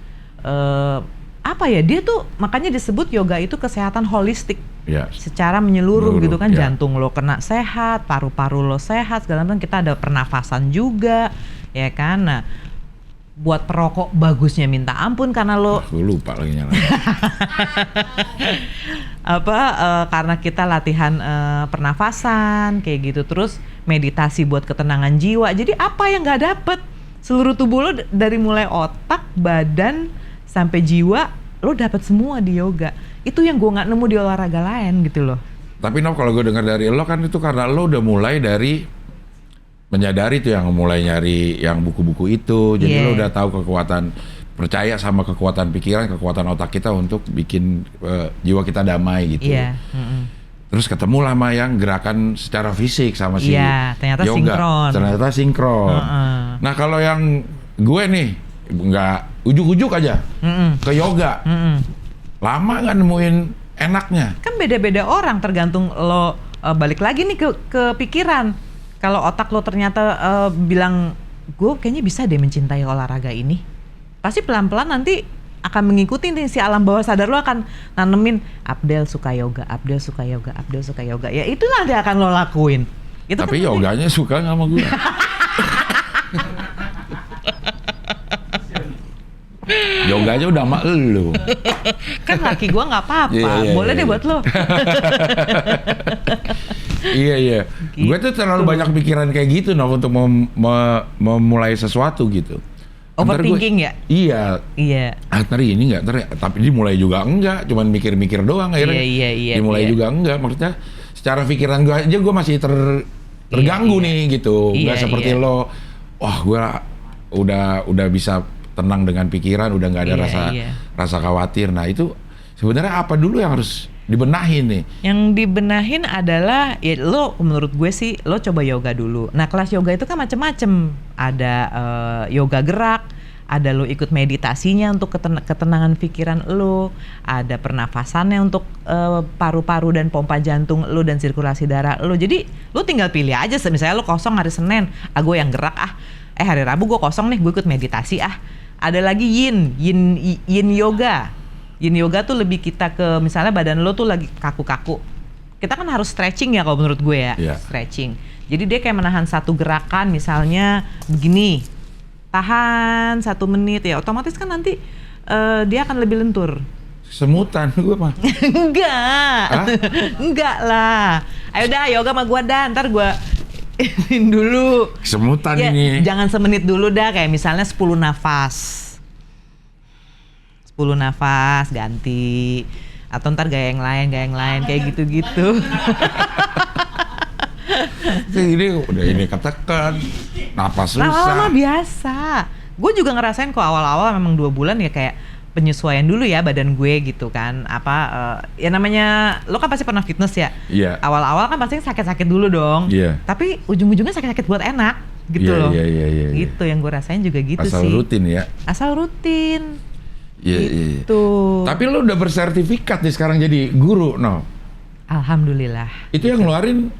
dia tuh makanya disebut yoga itu kesehatan holistik, secara menyeluruh gitu kan. Jantung lo kena sehat, paru-paru lo sehat, segala macam. Kita ada pernafasan juga, ya kan. Nah, buat perokok bagusnya minta ampun, karena lo lupa lagi nyala. Karena kita latihan pernafasan kayak gitu, terus meditasi buat ketenangan jiwa. Jadi apa yang nggak dapet, seluruh tubuh lo dari mulai otak, badan sampai jiwa lo dapet semua di yoga. Itu yang gue nggak nemu di olahraga lain gitu loh. Tapi kalau gue dengar dari lo kan itu karena lo udah mulai dari menyadari tuh, yang mulai nyari yang buku-buku itu, jadi lo udah tahu kekuatan, percaya sama kekuatan pikiran, kekuatan otak kita untuk bikin jiwa kita damai gitu. Terus ketemu lah sama yang gerakan secara fisik sama si ternyata yoga. Ternyata sinkron. Nah kalau yang gue nih nggak ujuk-ujuk aja ke yoga, lama nggak nemuin enaknya. Kan beda-beda orang, tergantung lo balik lagi nih ke pikiran. Kalau otak lo ternyata bilang, gue kayaknya bisa deh mencintai olahraga ini, pasti pelan-pelan nanti akan mengikuti nih, si alam bawah sadar lo akan nanemin, Abdel suka yoga, Abdel suka yoga, Abdel suka yoga. Ya itulah dia akan lo lakuin. Itu tapi kan yoganya suka nggak sama gue. Yoganya udah sama elu. Kan laki gue nggak apa-apa, boleh deh buat lo. Iya. Gitu. Gue tuh terlalu banyak pikiran kayak gitu, untuk memulai sesuatu gitu. Overthinking ya? Iya. Tadi ini enggak, tapi dimulai juga enggak, cuman mikir-mikir doang akhirnya. Iya. Dimulai juga enggak, maksudnya secara pikiran gue aja gue masih terganggu nih gitu. Enggak seperti lo, wah gue udah bisa tenang dengan pikiran, udah nggak ada rasa khawatir. Nah itu sebenarnya apa dulu yang harus dibenahin nih? Yang dibenahin adalah ya lo, menurut gue sih lo coba yoga dulu. Nah kelas yoga itu kan macem-macem. Ada yoga gerak, ada lo ikut meditasinya untuk ketenangan pikiran lo, ada pernafasannya untuk paru-paru dan pompa jantung lo dan sirkulasi darah lo. Jadi lo tinggal pilih aja, misalnya lo kosong hari Senin, gue yang gerak hari Rabu gue kosong nih, gue ikut meditasi Ada lagi yin yoga. Yin yoga tuh lebih kita ke misalnya badan lo tuh lagi kaku-kaku. Kita kan harus stretching ya kalau menurut gue ya, stretching. Jadi dia kayak menahan satu gerakan, misalnya begini, tahan 1 menit ya, otomatis kan nanti dia akan lebih lentur. Semutan gue mah. Enggak lah. Ayo dah yoga sama gue dah, ntar gue dulu. Semutan ini. Jangan semenit dulu dah, kayak misalnya 10 nafas. 10 nafas ganti. Atau ntar gaya yang lain kayak gitu-gitu. Ini ketekan, napas susah. Lama-lama biasa. Gue juga ngerasain kok awal-awal memang 2 bulan ya kayak penyesuaian dulu ya badan gue gitu kan. Ya namanya lo kan pasti pernah fitness ya. Iya. Awal-awal kan pasti sakit-sakit dulu dong. Iya. Tapi ujung-ujungnya sakit-sakit buat enak gitu loh. Iya. Gitu yang gue rasain juga gitu Asal sih. Asal rutin. Iya. Gitu. Tapi lo udah bersertifikat nih sekarang jadi guru, no? Alhamdulillah. Itu yang ngeluarin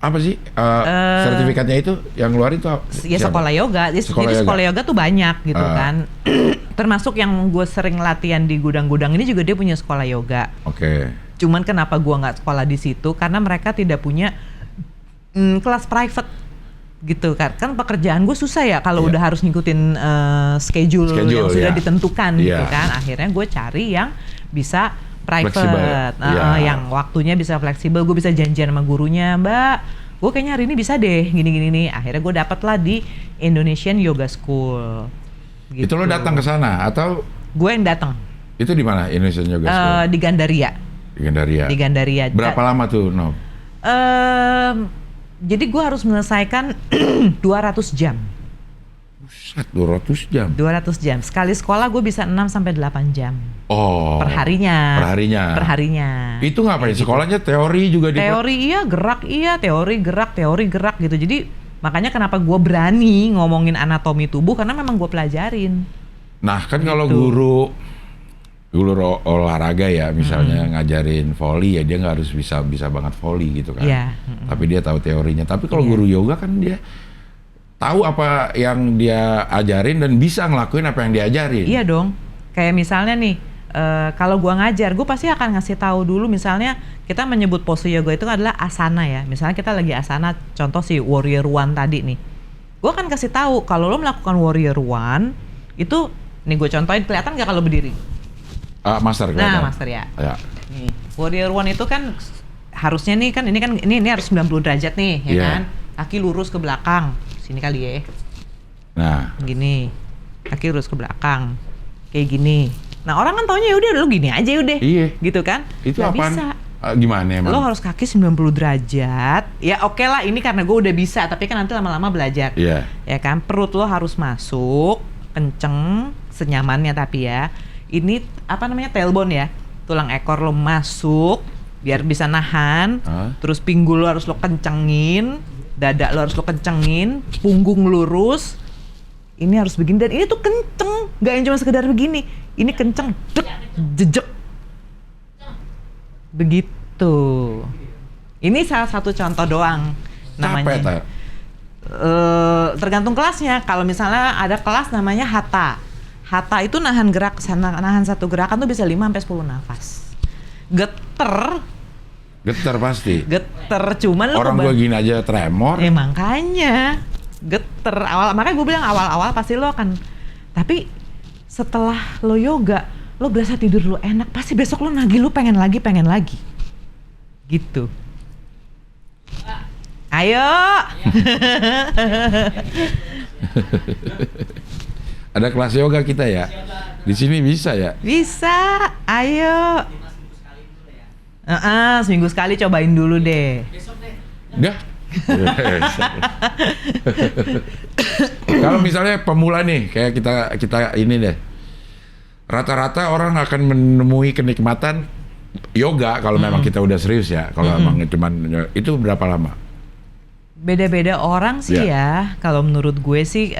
apa sih sertifikatnya itu yang ngeluarin itu ya sekolah yoga. Jadi sekolah yoga tuh banyak gitu kan. Termasuk yang gue sering latihan di gudang-gudang ini juga dia punya sekolah yoga. Oke. Cuman kenapa gue nggak sekolah di situ? Karena mereka tidak punya kelas private gitu kan. Kan pekerjaan gue susah ya kalau udah harus ngikutin schedule yang sudah ditentukan gitu kan. Akhirnya gue cari yang bisa private, yang waktunya bisa fleksibel. Gue bisa janjian sama gurunya, Mbak, gue kayaknya hari ini bisa deh gini-gini nih. Akhirnya gue dapet lah di Indonesian Yoga School gitu. Itu lo datang ke sana atau? Gue yang datang. Itu di mana Indonesian Yoga School? Di Gandaria. Di Gandaria. Berapa lama tuh, No? Jadi gue harus menyelesaikan 200 jam. 200 jam? 200 jam. Sekali sekolah gue bisa 6-8 jam. Oh. Perharinya. Itu ngapain? Sekolahnya teori juga? Teori gerak teori gerak gitu. Jadi makanya kenapa gue berani ngomongin anatomi tubuh, karena memang gue pelajarin. Nah kan gitu. Kalau guru olahraga ya, misalnya ngajarin volley ya, dia nggak harus bisa banget volley gitu kan. Tapi dia tahu teorinya. Tapi kalau guru yoga kan dia tahu apa yang dia ajarin dan bisa ngelakuin apa yang diajarin. Iya dong. Kayak misalnya nih, kalau gua ngajar, gue pasti akan ngasih tahu dulu. Misalnya kita menyebut pose yoga itu adalah asana ya. Misalnya kita lagi asana, contoh si warrior one tadi nih. Gue akan kasih tahu kalau lo melakukan warrior one itu, nih gue contohin, kelihatan nggak kalau berdiri? Master kelihatan. Nah, master ya. Nih, warrior one itu kan harusnya nih kan ini harus 90 derajat nih, ya kan? Kaki lurus ke belakang. Sini kali ya. Nah, gini. Kaki lurus ke belakang. Kayak gini. Nah, orang kan taunya udah lu gini aja udah. Iya. Gitu kan? Itu apaan? Bisa. Gimana emang? Lo harus kaki 90 derajat. Ya oke lah, ini karena gue udah bisa, tapi kan nanti lama-lama belajar. Iya. Ya kan? Perut lo harus masuk, kenceng, senyamannya tapi ya. Ini apa namanya? Tailbone ya. Tulang ekor lo masuk biar bisa nahan. Terus pinggul lo harus lo kencengin. Dada lo harus lo kencengin, punggung lurus. Ini harus begini, dan ini tuh kenceng, gak yang cuma sekedar begini. Ini kenceng, dek, jejek. Begitu. Ini salah satu contoh doang namanya. Capek, tergantung kelasnya. Kalau misalnya ada kelas namanya hatha. Hatha itu nahan satu gerakan tuh bisa 5-10 nafas. Getar pasti. Getar, cuman orang gue gini aja tremor. Makanya getar makanya gue bilang awal-awal pasti lo akan. Tapi setelah lo yoga, lo berasa tidur lo enak, pasti besok lo nagih, lo pengen lagi. Gitu. Ayo. Ada kelas yoga kita ya. Di sini bisa ya? Bisa. Ayo. Seminggu sekali cobain dulu deh. Besok deh. Dah. Kalau misalnya pemula nih, kayak kita ini deh, rata-rata orang akan menemui kenikmatan yoga kalau memang kita udah serius ya. Kalau memang cuman itu berapa lama? Beda-beda orang sih ya. Kalau menurut gue sih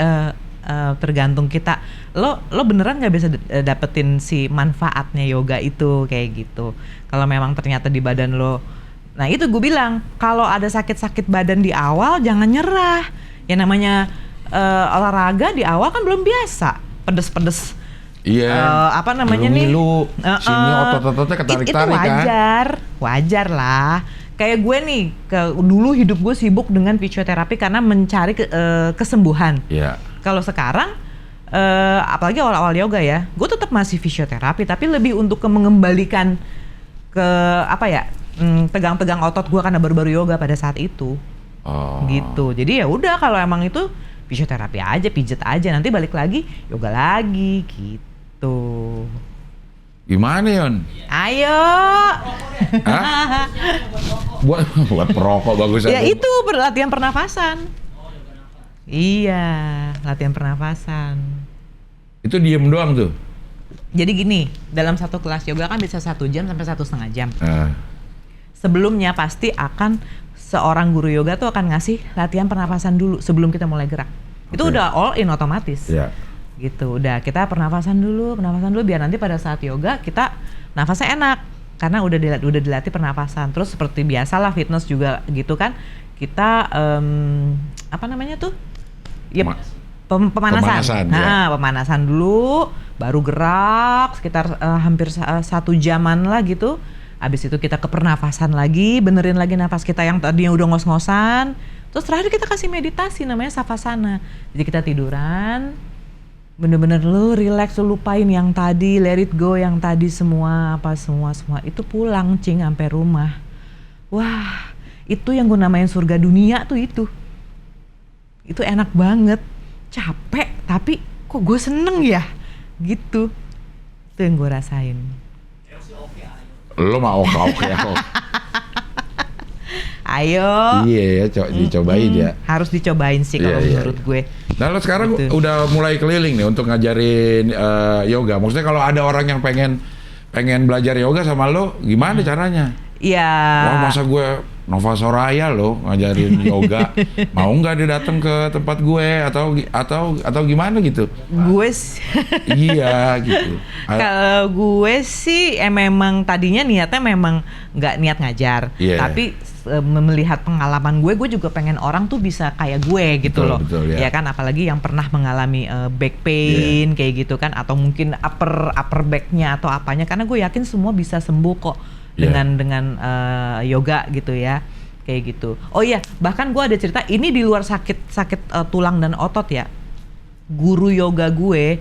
tergantung kita. Lo beneran nggak bisa dapetin si manfaatnya yoga itu kayak gitu. Kalau memang ternyata di badan lo, nah itu gue bilang kalau ada sakit-sakit badan di awal jangan nyerah. Ya namanya olahraga di awal kan belum biasa, pedes-pedes. Iya. Apa namanya ngilu, sini otot-ototnya ketarik-tarik kan. Wajar lah. Kayak gue nih, dulu hidup gue sibuk dengan fisioterapi karena mencari kesembuhan. Iya. Kalau sekarang, apalagi awal-awal yoga ya, gue tetap masih fisioterapi, tapi lebih untuk mengembalikan ke tegang-tegang otot gue karena baru-baru yoga pada saat itu. Gitu. Jadi ya udah kalau emang itu fisioterapi aja, pijet aja, nanti balik lagi yoga lagi gitu. Gimana Yon? Ayo. Hah? buat perokok bagus ya itu latihan pernafasan. Iya, latihan pernafasan. Itu diem doang tuh? Jadi gini, dalam satu kelas yoga kan bisa 1 jam sampai 1,5 jam. Sebelumnya pasti akan seorang guru yoga tuh akan ngasih latihan pernafasan dulu sebelum kita mulai gerak. Itu udah all in otomatis. Yeah. Gitu, udah kita pernafasan dulu biar nanti pada saat yoga kita nafasnya enak karena udah dilatih pernafasan. Terus seperti biasalah fitness juga gitu kan, kita apa namanya tuh ya pemanasan. Pemanasan dulu baru gerak sekitar hampir 1 jaman lah gitu. Abis itu kita ke pernafasan lagi, benerin lagi nafas kita yang tadinya udah ngos-ngosan. Terus terakhir kita kasih meditasi namanya savasana. Jadi kita tiduran, bener-bener lu relax, lu lupain yang tadi, let it go yang tadi semua itu pulang sampai rumah. Wah, itu yang gue namain surga dunia tuh itu enak banget, capek tapi kok gue seneng ya gitu. Itu yang gue rasain. Lo mau oke. Ayo. Iya ya, dicobain ya. Harus dicobain sih kalau menurut gue. Nah lo sekarang udah mulai keliling nih untuk ngajarin yoga. Maksudnya kalau ada orang yang pengen belajar yoga sama lo, gimana caranya? Iya. Wah masa gue Nova Soraya lo ngajarin yoga, mau nggak dia datang ke tempat gue atau gimana gitu? Gue iya gitu. Kalau gue sih memang tadinya niatnya memang nggak niat ngajar, tapi melihat pengalaman gue juga pengen orang tuh bisa kayak gue gitu loh. Betul, ya kan, apalagi yang pernah mengalami back pain kayak gitu kan, atau mungkin upper backnya atau apanya, karena gue yakin semua bisa sembuh kok dengan yoga gitu ya, kayak gitu. Oh iya, bahkan gue ada cerita ini di luar sakit tulang dan otot ya. Guru yoga gue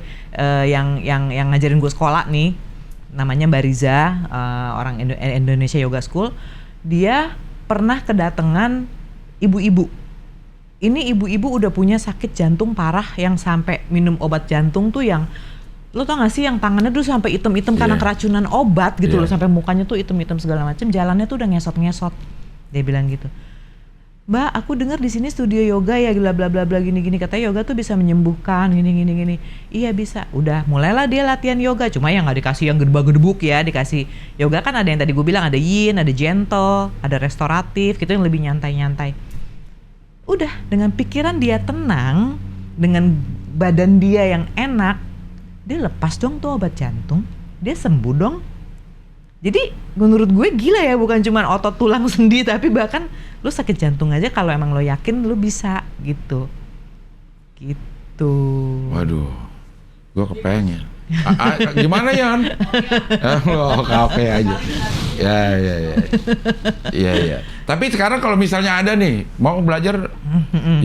yang ngajarin gue sekolah nih, namanya Mbak Riza, orang Indonesia Yoga School. Dia pernah kedatangan ibu-ibu. Ini ibu-ibu udah punya sakit jantung parah yang sampai minum obat jantung tuh yang, lo tau gak sih yang tangannya tuh sampai item-item karena keracunan obat gitu loh, sampai mukanya tuh item-item segala macam, jalannya tuh udah ngesot-ngesot. Dia bilang gitu, Mbak, aku dengar di sini studio yoga ya, bla bla bla bla gini-gini, katanya yoga tuh bisa menyembuhkan gini. Iya bisa. Udah mulailah dia latihan yoga, cuma yang nggak dikasih yang gedebak-gedebuk ya, dikasih yoga kan ada yang tadi gue bilang, ada yin, ada gentle, ada restoratif gitu yang lebih nyantai-nyantai. Udah dengan pikiran dia tenang, dengan badan dia yang enak, dia lepas dong tuh obat jantung, dia sembuh dong. Jadi menurut gue gila ya, bukan cuma otot tulang sendi, tapi bahkan lu sakit jantung aja kalau emang lo yakin lu bisa gitu. Waduh, gue kepengen. Gimana Yan? Oke aja. Ya. Tapi sekarang kalau misalnya ada nih mau belajar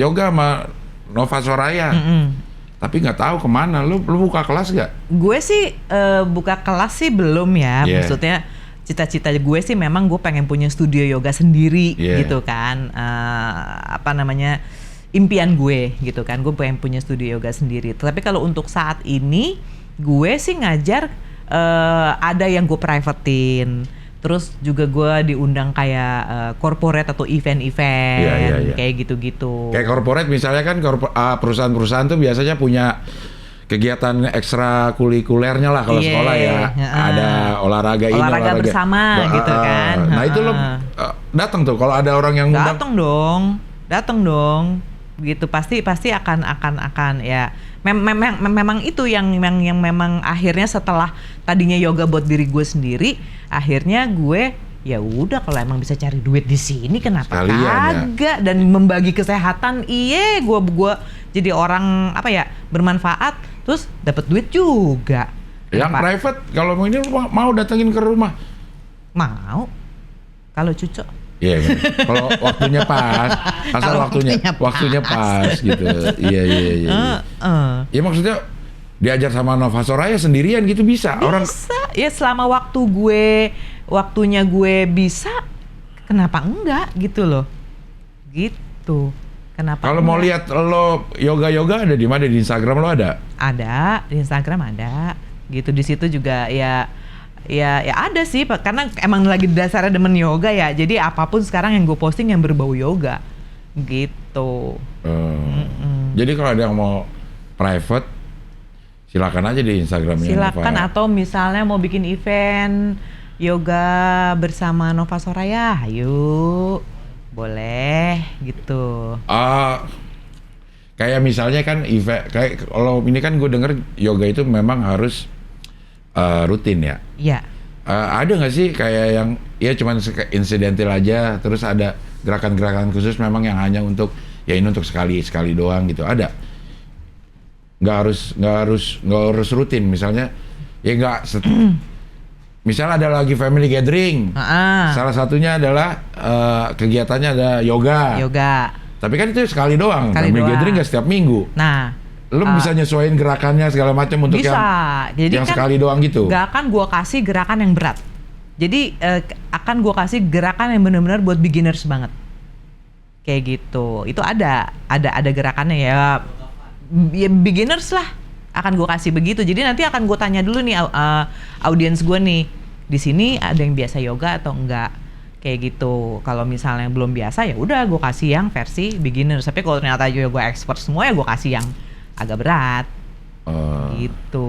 yoga sama Nova Soraya, tapi nggak tahu kemana, lu buka kelas nggak? Gue sih buka kelas sih belum ya. Maksudnya cita-cita gue sih memang gue pengen punya studio yoga sendiri gitu kan. Impian gue gitu kan, gue pengen punya studio yoga sendiri. Tapi kalau untuk saat ini gue sih ngajar, ada yang gue privatein, Terus juga gue diundang kayak corporate atau event-event kayak gitu-gitu. Kayak corporate misalnya kan perusahaan-perusahaan tuh biasanya punya kegiatan ekstrakurikulernya lah kalau sekolah ya. Ada olahraga olahraga bersama gitu kan. Nah itu lo datang tuh kalau ada orang yang undang. Datang dong. Gitu pasti akan ya. Memang itu yang memang akhirnya setelah tadinya yoga buat diri gue sendiri, akhirnya gue ya udah kalau emang bisa cari duit di sini kenapa kagak, dan membagi kesehatan gue jadi orang bermanfaat terus dapat duit juga. Yang private kalau mau ini mau datengin ke rumah? Mau. Kalau Cuco. Iya, kalau waktunya pas, asal waktunya pas gitu. Iya. Ya maksudnya diajar sama Nova Soraya sendirian gitu bisa. Orang ya selama waktunya gue bisa, kenapa enggak gitu loh. Gitu. Kenapa? Kalau mau lihat lo yoga ada di mana? Di Instagram lo ada? Ada, di Instagram ada. Gitu di situ juga ya ada sih, karena emang lagi dasarnya demen yoga ya, jadi apapun sekarang yang gue posting yang berbau yoga gitu. Jadi kalau ada yang mau private silakan aja di Instagramnya. Silakan Nova. Atau misalnya mau bikin event yoga bersama Nova Soraya, ayo boleh gitu. Kayak misalnya kan event, kayak kalau ini kan gue denger yoga itu memang harus rutin ya? Iya. Ada nggak sih kayak yang ya cuman insidental aja, terus ada gerakan-gerakan khusus memang yang hanya untuk ya ini untuk sekali doang gitu, ada? Nggak harus rutin, misalnya ya misalnya ada lagi family gathering, salah satunya adalah kegiatannya ada yoga. Tapi kan itu sekali doang, family gathering nggak setiap minggu. Nah. Lu bisa nyesuaiin gerakannya segala macam untuk yang sekali doang gitu. Gak akan gue kasih gerakan yang berat. Jadi akan gue kasih gerakan yang benar-benar buat beginners banget. Kayak gitu. Itu ada gerakannya ya beginners lah. Akan gue kasih begitu. Jadi nanti akan gue tanya dulu nih audiens gue nih, di sini ada yang biasa yoga atau enggak? Kayak gitu. Kalau misalnya yang belum biasa ya udah gue kasih yang versi beginners. Tapi kalau ternyata yoga expert semua ya gue kasih yang agak berat. Gitu.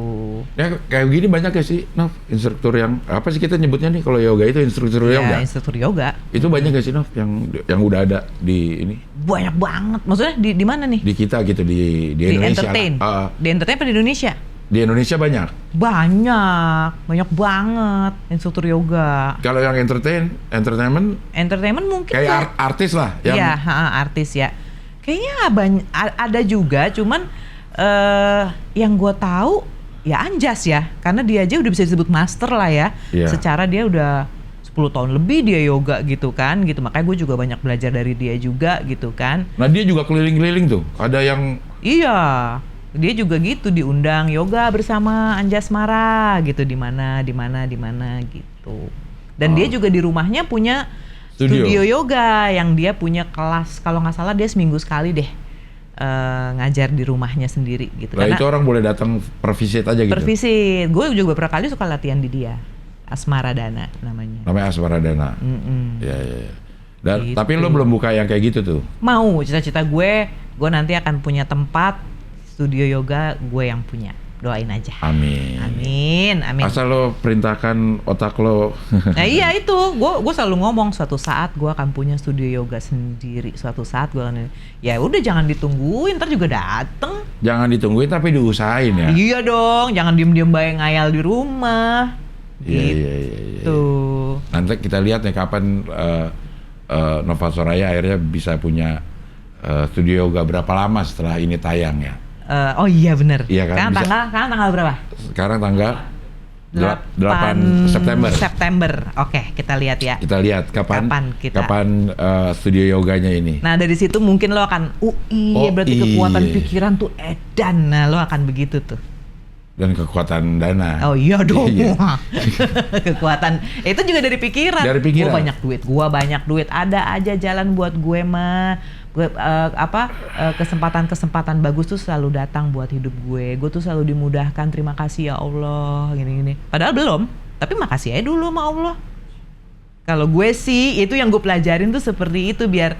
Ya kayak gini banyak ya sih, Nov, instruktur yang apa sih kita nyebutnya nih kalau yoga itu instruktur yoga? Ya, instruktur yoga. Itu banyak gak sih, Nov, yang udah ada di ini? Banyak banget. Maksudnya di mana nih? Di kita gitu, di Indonesia. Di entertain apa di Indonesia? Di Indonesia banyak. Banyak banget instruktur yoga. Kalau yang entertainment mungkin kayak artis lah. Iya, artis ya. Kayaknya ada juga, cuman yang gue tahu ya Anjas ya, karena dia aja udah bisa disebut master lah ya. Secara dia udah 10 tahun lebih dia yoga gitu kan, gitu. Makanya gue juga banyak belajar dari dia juga gitu kan. Nah dia juga keliling-keliling tuh, ada yang iya, dia juga gitu diundang yoga bersama Anjas Mara gitu, di mana gitu. Dan dia juga di rumahnya punya studio yoga yang dia punya kelas, kalau nggak salah dia seminggu sekali deh ngajar di rumahnya sendiri gitu. Nah itu orang boleh datang per visit aja gitu? Per visit, gue juga beberapa kali suka latihan di dia. Asmaradana namanya. Namanya Asmaradana. Ya. Dan gitu. Tapi lo belum buka yang kayak gitu tuh? Mau, cita-cita gue nanti akan punya tempat studio yoga gue yang punya. Doain aja. Amin. Asal lo perintahkan otak lo. Nah iya itu, gue selalu ngomong suatu saat gue akan punya studio yoga sendiri. Suatu saat gue akan, ya udah jangan ditungguin, ntar juga dateng. Jangan ditungguin tapi diusahain ya. Iya dong, jangan diem-diem bayang ngayal di rumah. Iya. Tuh. Nanti kita lihat nih kapan Nova Soraya akhirnya bisa punya studio yoga berapa lama setelah ini tayang ya. Oh iya bener. Iya kan? Sekarang tanggal berapa? Sekarang tanggal 8 September. Oke, kita lihat ya. Kita lihat kapan studio yoganya ini. Nah dari situ mungkin lo akan, berarti kekuatan pikiran tuh edan. Nah lo akan begitu tuh. Dan kekuatan dana. Oh iya dong. Kekuatan itu juga dari pikiran. Gue banyak duit. Ada aja jalan buat gue mah. Kesempatan bagus tuh selalu datang buat hidup gue. Gue tuh selalu dimudahkan. Terima kasih ya Allah, gini-gini. Padahal belum, tapi makasih aja dulu sama Allah. Kalau gue sih itu yang gue pelajarin tuh seperti itu, biar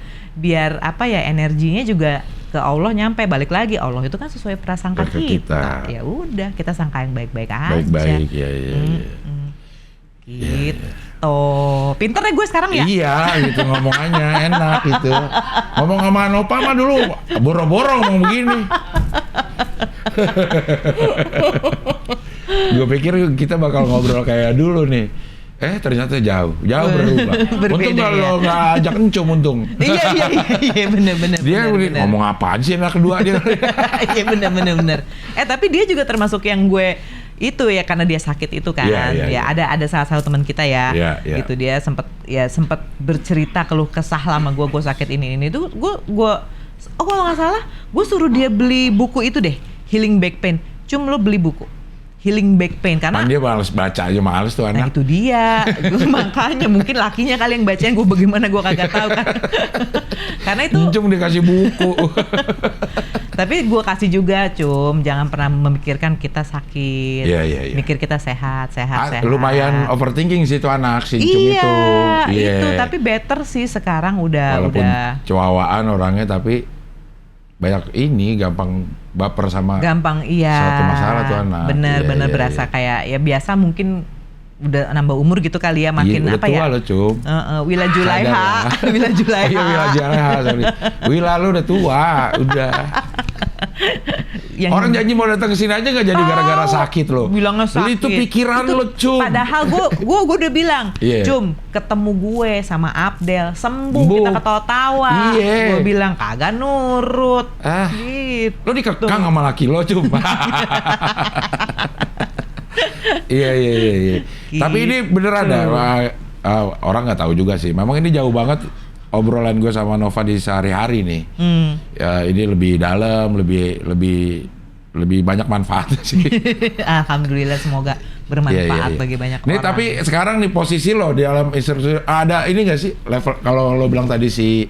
apa ya, energinya juga ke Allah nyampe. Balik lagi, Allah itu kan sesuai prasangka kita. Ya udah, kita sangka yang baik-baik aja. Baik-baik, ya. Gitu. Pinter ya gue sekarang ya? Iya gitu ngomongannya, enak gitu. Ngomong sama Nova mah dulu boro-boro ngomong begini. Gue pikir kita bakal ngobrol kayak dulu nih. Ternyata jauh berubah. Untung kalau nggak ajak Encum untung. Iya bener. Dia ngomong apaan sih anak kedua dia? Iya bener. Tapi dia juga termasuk yang gue itu ya, karena dia sakit itu kan. Ada salah satu teman kita ya. Gitu dia sempat bercerita keluh kesah lama gue sakit ini itu gue kalau nggak salah gue suruh dia beli buku itu deh, Healing Back Pain. Lo beli buku Healing Back Pain karena dia males baca aja, males tuh anak. Nah itu dia, makanya mungkin lakinya kali yang bacain, gue bagaimana gue kagak tahu kan. Karena itu Cum dikasih buku. Tapi gue kasih juga, Cum, jangan pernah memikirkan kita sakit. Iya. Mikir kita sehat. Lumayan overthinking sih tuh anak, si Cum itu. Iya, itu tapi better sih sekarang walaupun cowawaan orangnya, tapi banyak gampang baper sama satu masalah tuh anak. Bener berasa kayak ya biasa, mungkin udah nambah umur gitu kali ya, makin udah apa tua ya? Lo, Cum. Wila Julaiha. Iya, Wila Julaiha. Wila lu udah tua, udah. Orang janji mau datang ke sini aja nggak jadi gara-gara sakit lo. Bilangnya sakit. Itu pikiran lo, Cum. Padahal gue udah bilang, Cum, ketemu gue sama Abdel, sembuh, kita ketawa-tawa. Gue bilang kagak nurut. Gitu. Lo dikekang sama laki lo, Cum. Iya. Gitu. Tapi ini bener ada orang nggak tahu juga sih. Memang ini jauh banget obrolan gue sama Nova di sehari-hari nih. Ya ini lebih dalam, lebih banyak manfaatnya sih. Alhamdulillah, semoga bermanfaat bagi banyak orang. Tapi sekarang nih posisi lo di dalam institusi, ada ini nggak sih level, kalau lo bilang tadi si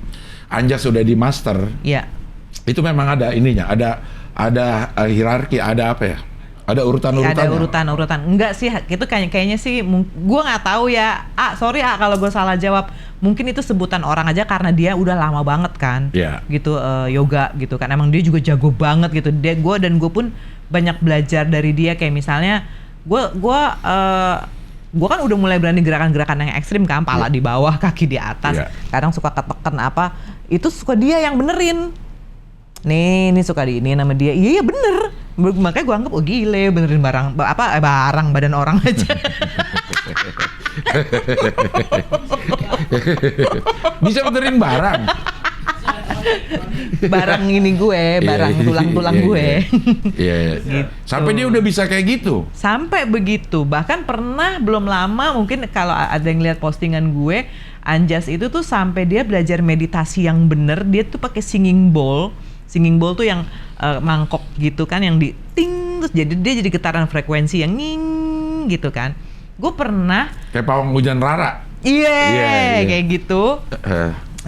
Anjas sudah di master. Iya. Itu memang ada ininya, ada hierarki, ada apa ya? Ada urutan-urutan. Ada urutan. Enggak sih, itu kayaknya sih gue nggak tahu ya. Sorry kalau gue salah jawab. Mungkin itu sebutan orang aja karena dia udah lama banget kan. Gitu yoga gitu kan. Emang dia juga jago banget gitu. Gue pun banyak belajar dari dia, kayak misalnya gue kan udah mulai berani gerakan-gerakan yang ekstrim kan, pala di bawah, kaki di atas. Kadang suka ketekan apa, itu suka dia yang benerin. Nih suka di ini nama dia. Iya bener. Makanya gue anggap gile benerin barang badan orang aja. Bisa benerin barang. Barang ini gue, barang tulang-tulang gue. Iya. Gitu. Sampai dia udah bisa kayak gitu. Sampai begitu. Bahkan pernah belum lama, mungkin kalau ada yang lihat postingan gue, Anjas itu tuh sampai dia belajar meditasi yang bener. Dia tuh pakai singing bowl. Singing bowl tuh yang mangkok gitu kan, yang di ting, terus dia jadi getaran frekuensi yang nging gitu kan. Gue pernah kayak pawang hujan rara. Iya, kayak gitu.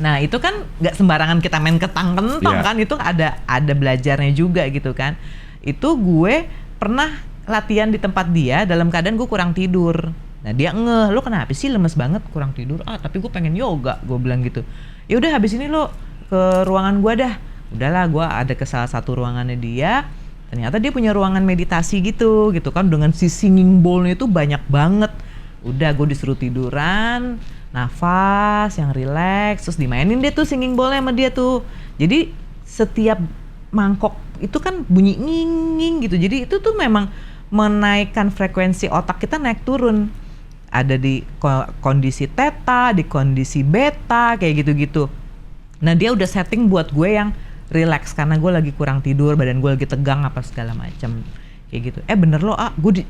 Nah itu kan nggak sembarangan kita main ketang-kentang kan, itu ada belajarnya juga gitu kan. Itu gue pernah latihan di tempat dia dalam keadaan gue kurang tidur. Nah dia lo kenapa sih lemes banget, kurang tidur? Tapi gue pengen yoga, gue bilang gitu. Ya udah habis ini lo ke ruangan gue dah. Udahlah, gue ada ke salah satu ruangannya dia. Ternyata dia punya ruangan meditasi gitu kan, dengan si singing bowl-nya itu banyak banget. Udah gue disuruh tiduran, nafas yang relax, terus dimainin dia tuh singing bowl-nya sama dia tuh. Jadi setiap mangkok itu kan bunyi nging gitu. Jadi itu tuh memang menaikkan frekuensi otak kita naik turun. Ada di kondisi theta, di kondisi beta, kayak gitu-gitu. Nah dia udah setting buat gue yang relax karena gue lagi kurang tidur, badan gue lagi tegang apa segala macam kayak gitu. Bener lo, gue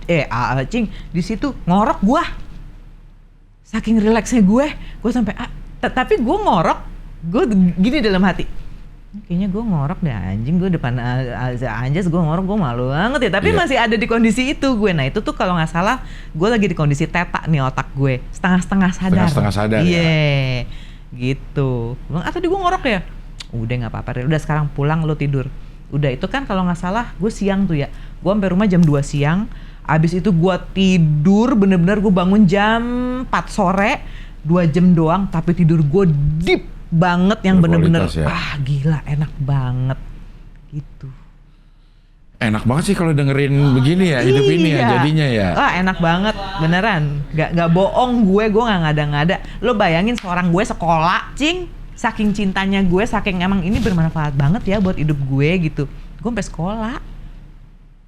Cing di situ ngorok gue, saking relaxnya gue sampai tapi gue ngorok, gue gini dalam hati, kayaknya gue ngorok deh anjing, gue depan Anjas gue ngorok, gue malu banget ya. Tapi masih ada di kondisi itu gue. Nah itu tuh kalau nggak salah gue lagi di kondisi theta nih, otak gue setengah sadar. Setengah sadar. Iya. Gitu. Tadi gue ngorok ya. Udah nggak apa-apa. Udah sekarang pulang, lo tidur. Udah itu kan kalau nggak salah gue siang tuh ya. Gue sampai rumah jam 2 siang. Abis itu gue tidur bener-bener, gue bangun jam 4 sore. 2 jam doang, tapi tidur gue deep banget yang bener-bener ya. Gila enak banget gitu. Enak banget sih kalau dengerin begini ya, hidup ini ya jadinya ya. Enak banget, beneran. Gak bohong gue gak ngada-ngada. Lo bayangin seorang gue sekolah, Cing. Saking cintanya gue, saking emang ini bermanfaat banget ya buat hidup gue gitu. Gue sampai sekolah.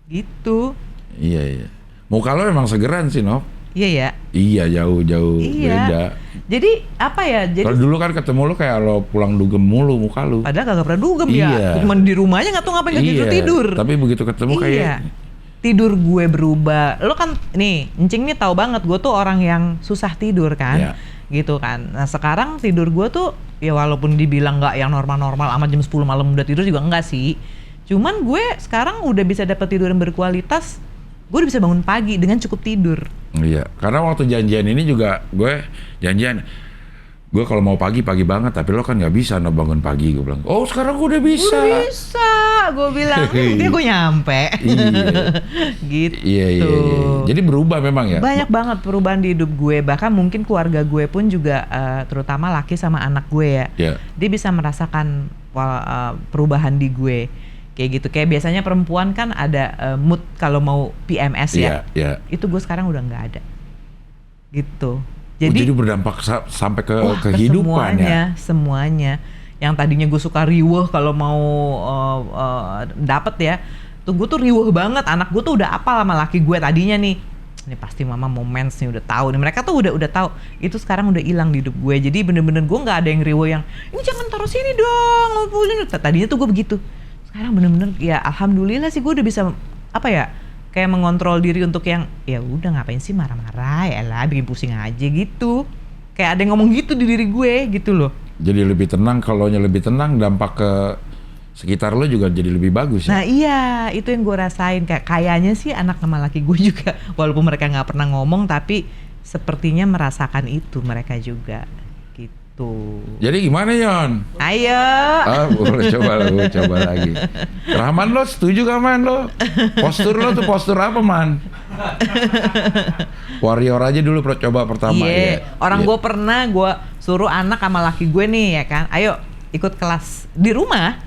Gitu. Iya. Muka lo emang segeran sih, Nop. Iya ya. Iya, jauh beda. Jadi apa ya? Kalau dulu kan ketemu lo kayak lo pulang dugem mulu muka lo. Padahal kagak pernah dugem ya. Cuma di rumahnya nggak tahu ngapain tidur. Tapi begitu ketemu kayak tidur gue berubah. Lo kan nih, Encing nih tahu banget gue tuh orang yang susah tidur kan. Gitu kan. Nah sekarang tidur gue tuh ya walaupun dibilang nggak yang normal-normal amat jam 10 malam udah tidur juga enggak sih. Cuman gue sekarang udah bisa dapat tidur yang berkualitas. Gue udah bisa bangun pagi dengan cukup tidur. Iya, karena waktu janjian ini juga gue janjian. Gue kalau mau pagi banget, tapi lo kan nggak bisa bangun pagi. Gue bilang, oh sekarang gue udah bisa. Udah bisa, gue bilang. Dia gue nyampe. Gitu. Iya. Jadi berubah memang ya. Banyak banget perubahan di hidup gue. Bahkan mungkin keluarga gue pun juga, terutama laki sama anak gue ya. Dia bisa merasakan perubahan di gue. Kayak gitu, kayak biasanya perempuan kan ada mood kalau mau PMS ya. Itu gue sekarang udah nggak ada. Gitu. Jadi berdampak sampai ke kehidupan semuanya. Yang tadinya gue suka riweh kalau mau dapet ya, tuh gue tuh riweh banget. Anak gue tuh udah apal sama laki gue tadinya nih. Ini pasti mama mau mens nih, udah tahu nih. Mereka tuh udah tahu. Itu sekarang udah hilang di hidup gue. Jadi bener-bener gue nggak ada yang riweh yang ini jangan taruh sini dong. Tadinya tuh gue begitu. Sekarang bener-bener ya alhamdulillah sih gue udah bisa kayak mengontrol diri untuk yang ya udah ngapain sih marah-marah ya lah bikin pusing aja gitu. Kayak ada yang ngomong gitu di diri gue gitu loh. Jadi lebih tenang, kalaunya lebih tenang dampak ke sekitar lo juga jadi lebih bagus ya. Nah iya itu yang gue rasain, kayaknya sih anak sama laki gue juga walaupun mereka nggak pernah ngomong tapi sepertinya merasakan itu mereka juga. Jadi gimana Yon? Ayo. Boleh coba lagi. Rahman lo setuju gak Man lo? Postur lo tuh postur apa Man? Warrior aja dulu coba pertama ya. Orang gue pernah gue suruh anak sama laki gue nih ya kan. Ayo ikut kelas di rumah.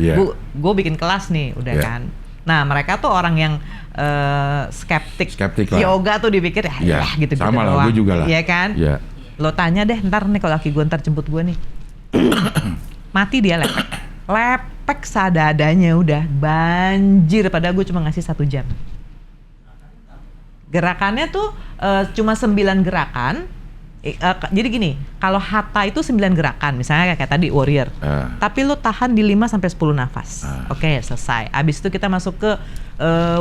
Gue bikin kelas nih udah kan. Nah mereka tuh orang yang skeptik lah. Yoga tuh dipikir ya gitu-gitu sama lah, gue juga lah. Iya kan? Lo tanya deh ntar nih kalau laki gue ntar jemput gue nih. Mati dia lepek sadadanya udah banjir padahal gue cuma ngasih 1 jam. Gerakannya tuh cuma 9 gerakan. Jadi gini, kalau hatha itu 9 gerakan, misalnya kayak tadi warrior. Tapi lo tahan di 5 sampai 10 nafas. Oke, selesai. Abis itu kita masuk ke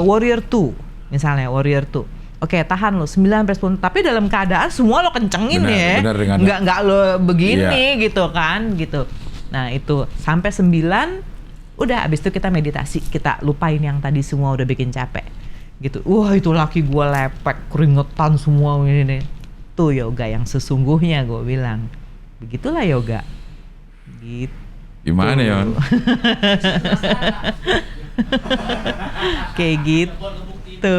warrior 2. Misalnya warrior 2. Oke, tahan lo 9 sampai 10, tapi dalam keadaan semua lo kencengin nggak lo begini gitu kan gitu. Nah itu sampai 9, udah abis itu kita meditasi, kita lupain yang tadi semua udah bikin capek gitu. Wah itu laki gue lepek, keringetan semua ini nih. Tuh yoga yang sesungguhnya gue bilang, begitulah yoga. Gitu. Gimana Yon? Kayak gitu.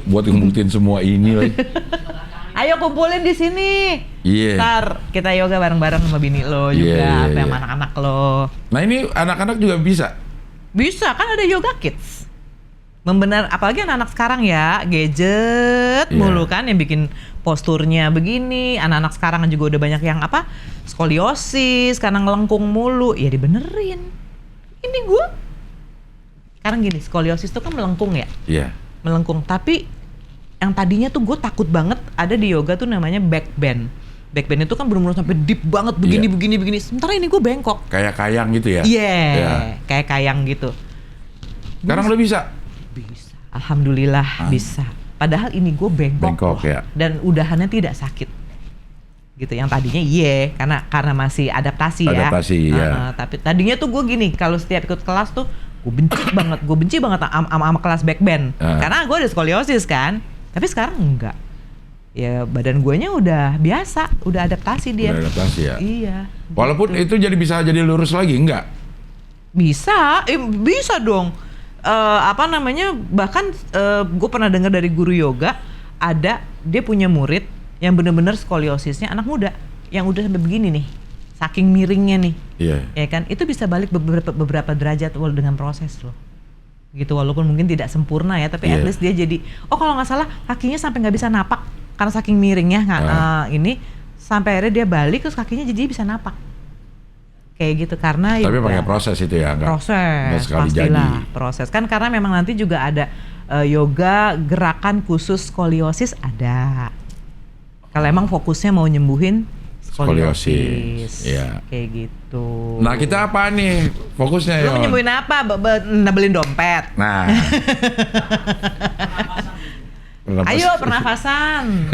Buat ngebuktiin semua ini lagi. Ayo kumpulin di sini. Ntar kita yoga bareng-bareng sama bini lo juga, sama anak-anak lo. Nah ini anak-anak juga bisa? Bisa, kan ada yoga kids. Apalagi anak-anak sekarang ya, gadget mulu kan yang bikin posturnya begini. Anak-anak sekarang juga udah banyak yang skoliosis, karena ngelengkung mulu. Ya dibenerin. Ini gue sekarang gini, skoliosis tuh kan melengkung ya? Melengkung, tapi yang tadinya tuh gue takut banget ada di yoga tuh namanya back bend. Back bend itu kan bener-bener sampai deep banget begini. Sementara ini gue bengkok. Kayak kayang gitu ya? Kayak kayang gitu. Sekarang lo bisa? Bisa, alhamdulillah bisa. Padahal ini gue bengkok ya. Dan udahannya tidak sakit. Gitu, yang tadinya karena masih adaptasi ya. Tapi tadinya tuh gue gini, kalau setiap ikut kelas tuh gue benci banget sama kelas back bend. Karena gue ada skoliosis kan. Tapi sekarang enggak. Ya badan guanya udah biasa, udah adaptasi dia. Udah adaptasi ya. Iya. Walaupun itu bisa jadi lurus lagi enggak? Bisa, bisa dong. Bahkan gue pernah dengar dari guru yoga, dia punya murid yang bener-bener skoliosisnya anak muda yang udah sampai begini nih, saking miringnya nih, ya kan, itu bisa balik beberapa derajat dengan proses loh, gitu, walaupun mungkin tidak sempurna ya, tapi at least dia jadi, kalau nggak salah kakinya sampai nggak bisa napak karena saking miringnya, ini sampai akhirnya dia balik terus kakinya jadi bisa napak, kayak gitu, karena tapi pakai proses itu ya, proses, pastilah proses kan, karena memang nanti juga ada yoga gerakan khusus skoliosis ada. Kalau emang fokusnya mau nyembuhin skoliosis, kayak gitu. Nah kita apa nih fokusnya? Lu mau nyembuhin apa? Nebelin dompet. Nah. Ayo pernafasan.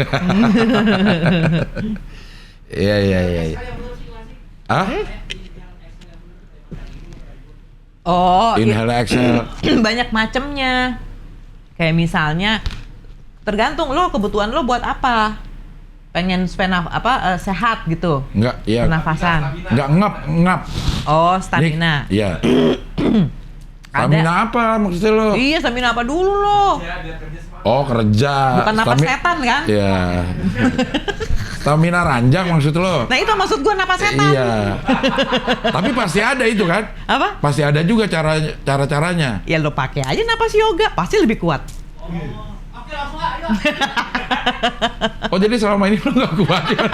Iya. Ah? Inhale, exhale. Banyak macemnya. Kayak misalnya, tergantung lo kebutuhan lo buat apa. Pengen sehat gitu. Enggak, iya. Pernafasan. Enggak ngap. Oh, stamina. Iya. Stamina apa maksudnya lo? Iya, stamina apa dulu lo? Oh, kerja. Bukan napas setan kan? Iya. Stamina ranjang maksud lo? Nah itu maksud gue napas setan. Iya. Tapi pasti ada itu kan? Apa? Pasti ada juga cara-caranya. Ya lo pakai aja napas yoga, pasti lebih kuat. Oke, langsung aja. Oh jadi selama ini lo nggak kuat ya?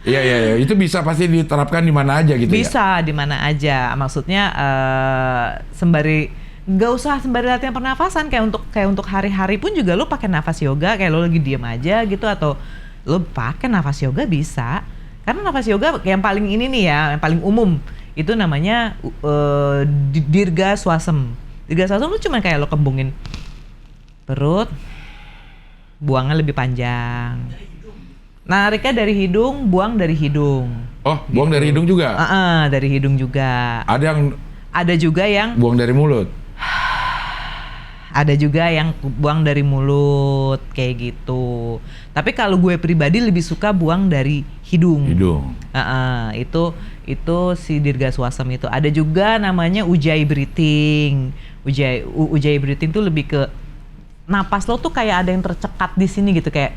Iya, itu bisa pasti diterapkan di mana aja gitu. Bisa di mana aja, maksudnya nggak usah sembari latihan pernafasan, kayak untuk hari-hari pun juga lo pakai nafas yoga, kayak lo lagi diem aja gitu, atau lo pakai nafas yoga bisa, karena nafas yoga yang paling ini nih ya, yang paling umum itu namanya dirga swasem. Dirga swasem lo cuma kayak lo kembungin perut, buangnya lebih panjang. Nariknya dari hidung, buang dari hidung. Oh, buang dari hidung juga? Dari hidung juga. Ada juga yang buang dari mulut. Ada juga yang buang dari mulut, kayak gitu. Tapi kalau gue pribadi lebih suka buang dari hidung. Itu si dirga swasem itu. Ada juga namanya ujjayi breathing. Ujjayi breathing tuh lebih ke napas lo tuh kayak ada yang tercekat di sini gitu, kayak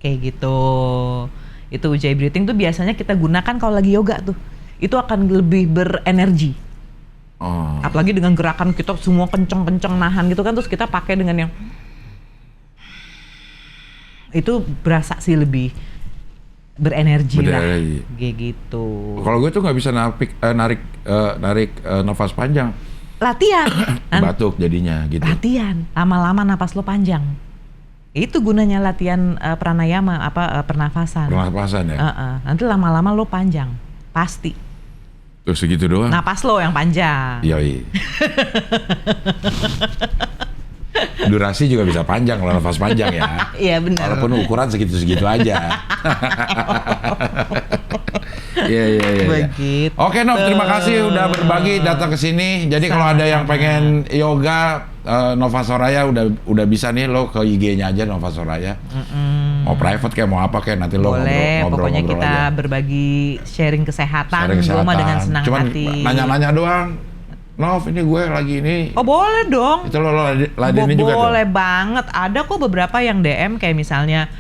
kayak gitu. Itu ujjayi breathing tuh biasanya kita gunakan kalau lagi yoga tuh. Itu akan lebih berenergi. Apalagi dengan gerakan kita semua kenceng-kenceng nahan gitu kan, terus kita pakai dengan yang itu berasa sih lebih berenergi lah, kayak gitu. Kalau gue tuh nggak bisa narik nafas panjang. Latihan. Batuk jadinya gitu. Latihan, lama-lama napas lo panjang. Itu gunanya latihan pranayama, pernafasan. Pernafasan ya. Nanti lama-lama lo panjang, pasti. Terus segitu doang. Napas lo yang panjang. Iya. Durasi juga bisa panjang kalau nafas panjang ya. Iya benar. Walaupun ukuran segitu-segitu aja. Iya. Begitu. Oke Nov, terima kasih udah berbagi, datang ke sini. Jadi kalau ada yang pengen yoga, Nova Soraya udah bisa nih, lo ke IG-nya aja Nova Soraya. Mau private kayak mau apa kayak nanti lo boleh, ngobrol pokoknya kita aja. Berbagi sharing kesehatan. Gue mah dengan senang hati. Cuman nanya-nanya doang. Nov, ini gue lagi ini. Oh boleh dong. Itu lo ladenin juga dong. Boleh banget. Ada kok beberapa yang DM kayak misalnya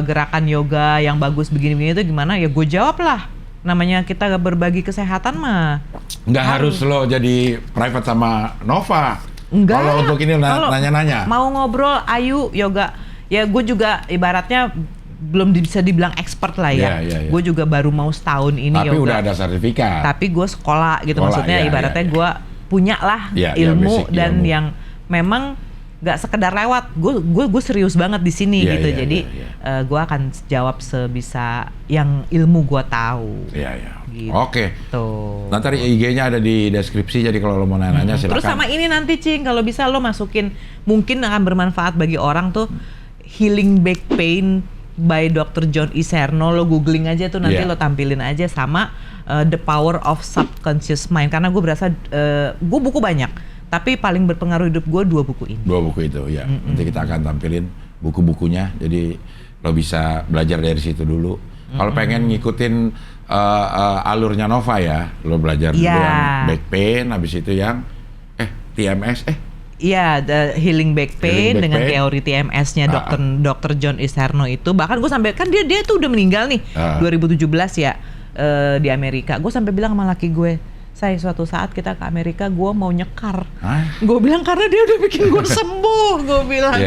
gerakan yoga yang bagus begini-begini itu gimana? Ya gue jawab lah. Namanya kita berbagi kesehatan mah. Nggak harus lo jadi private sama Nova. Enggak. Kalau untuk ini nanya-nanya. Mau ngobrol, ayo yoga. Ya gue juga ibaratnya belum bisa dibilang expert lah ya. Gue juga baru mau setahun ini tapi yoga. Udah ada sertifikat. Tapi gue sekolah gitu, maksudnya ibaratnya gue punya lah ilmu dan ilmu. Yang memang nggak sekedar lewat. Gue serius banget di sini gitu. Jadi gue akan jawab sebisa yang ilmu gue tahu. Gitu. Oke. Nanti IG-nya ada di deskripsi. Jadi kalau lo mau nanya-nanya silakan. Terus sama ini nanti Cing, kalau bisa lo masukin, mungkin akan bermanfaat bagi orang tuh, Healing Back Pain by Dr. John Isserno. Lo googling aja tuh nanti, lo tampilin aja sama The Power of Subconscious Mind. Karena gue berasa gue buku banyak, tapi paling berpengaruh hidup gue 2 buku ini. 2 buku itu ya. Nanti kita akan tampilin buku-bukunya. Jadi lo bisa belajar dari situ dulu. Kalau pengen ngikutin alurnya Nova ya, lo belajar dulu yang back pain, habis itu yang TMS. Iya, the Healing Back Pain dengan teori TMS-nya Dr. John Isarno itu. Bahkan gue sampai, kan dia tuh udah meninggal nih 2017 ya di Amerika. Gue sampai bilang sama laki gue, saya suatu saat kita ke Amerika, gue mau nyekar. Gue bilang karena dia udah bikin gue sembuh, gue bilang.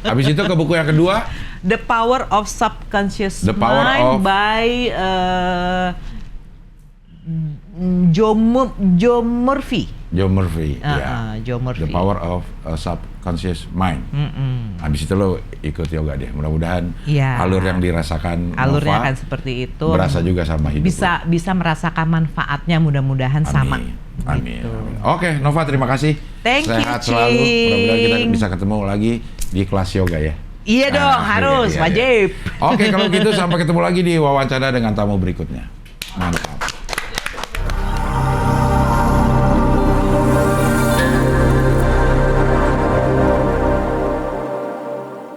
Habis itu ke buku yang kedua, The Power of Subconscious Mind by Joe Murphy. Joe Murphy. The Power of Subconscious Mind. Habis itu lo ikut yoga deh. Mudah-mudahan alur yang dirasakan alurnya Nova akan seperti itu. Berasa juga sama hidup. Bisa merasakan manfaatnya, mudah-mudahan sama. Amin. Gitu. Oke, Nova, terima kasih. Sehat selalu. Mudah-mudahan kita bisa ketemu lagi di kelas yoga ya. Iya dong, harus wajib. Oke, kalau gitu sampai ketemu lagi di wawancara dengan tamu berikutnya. Mantap.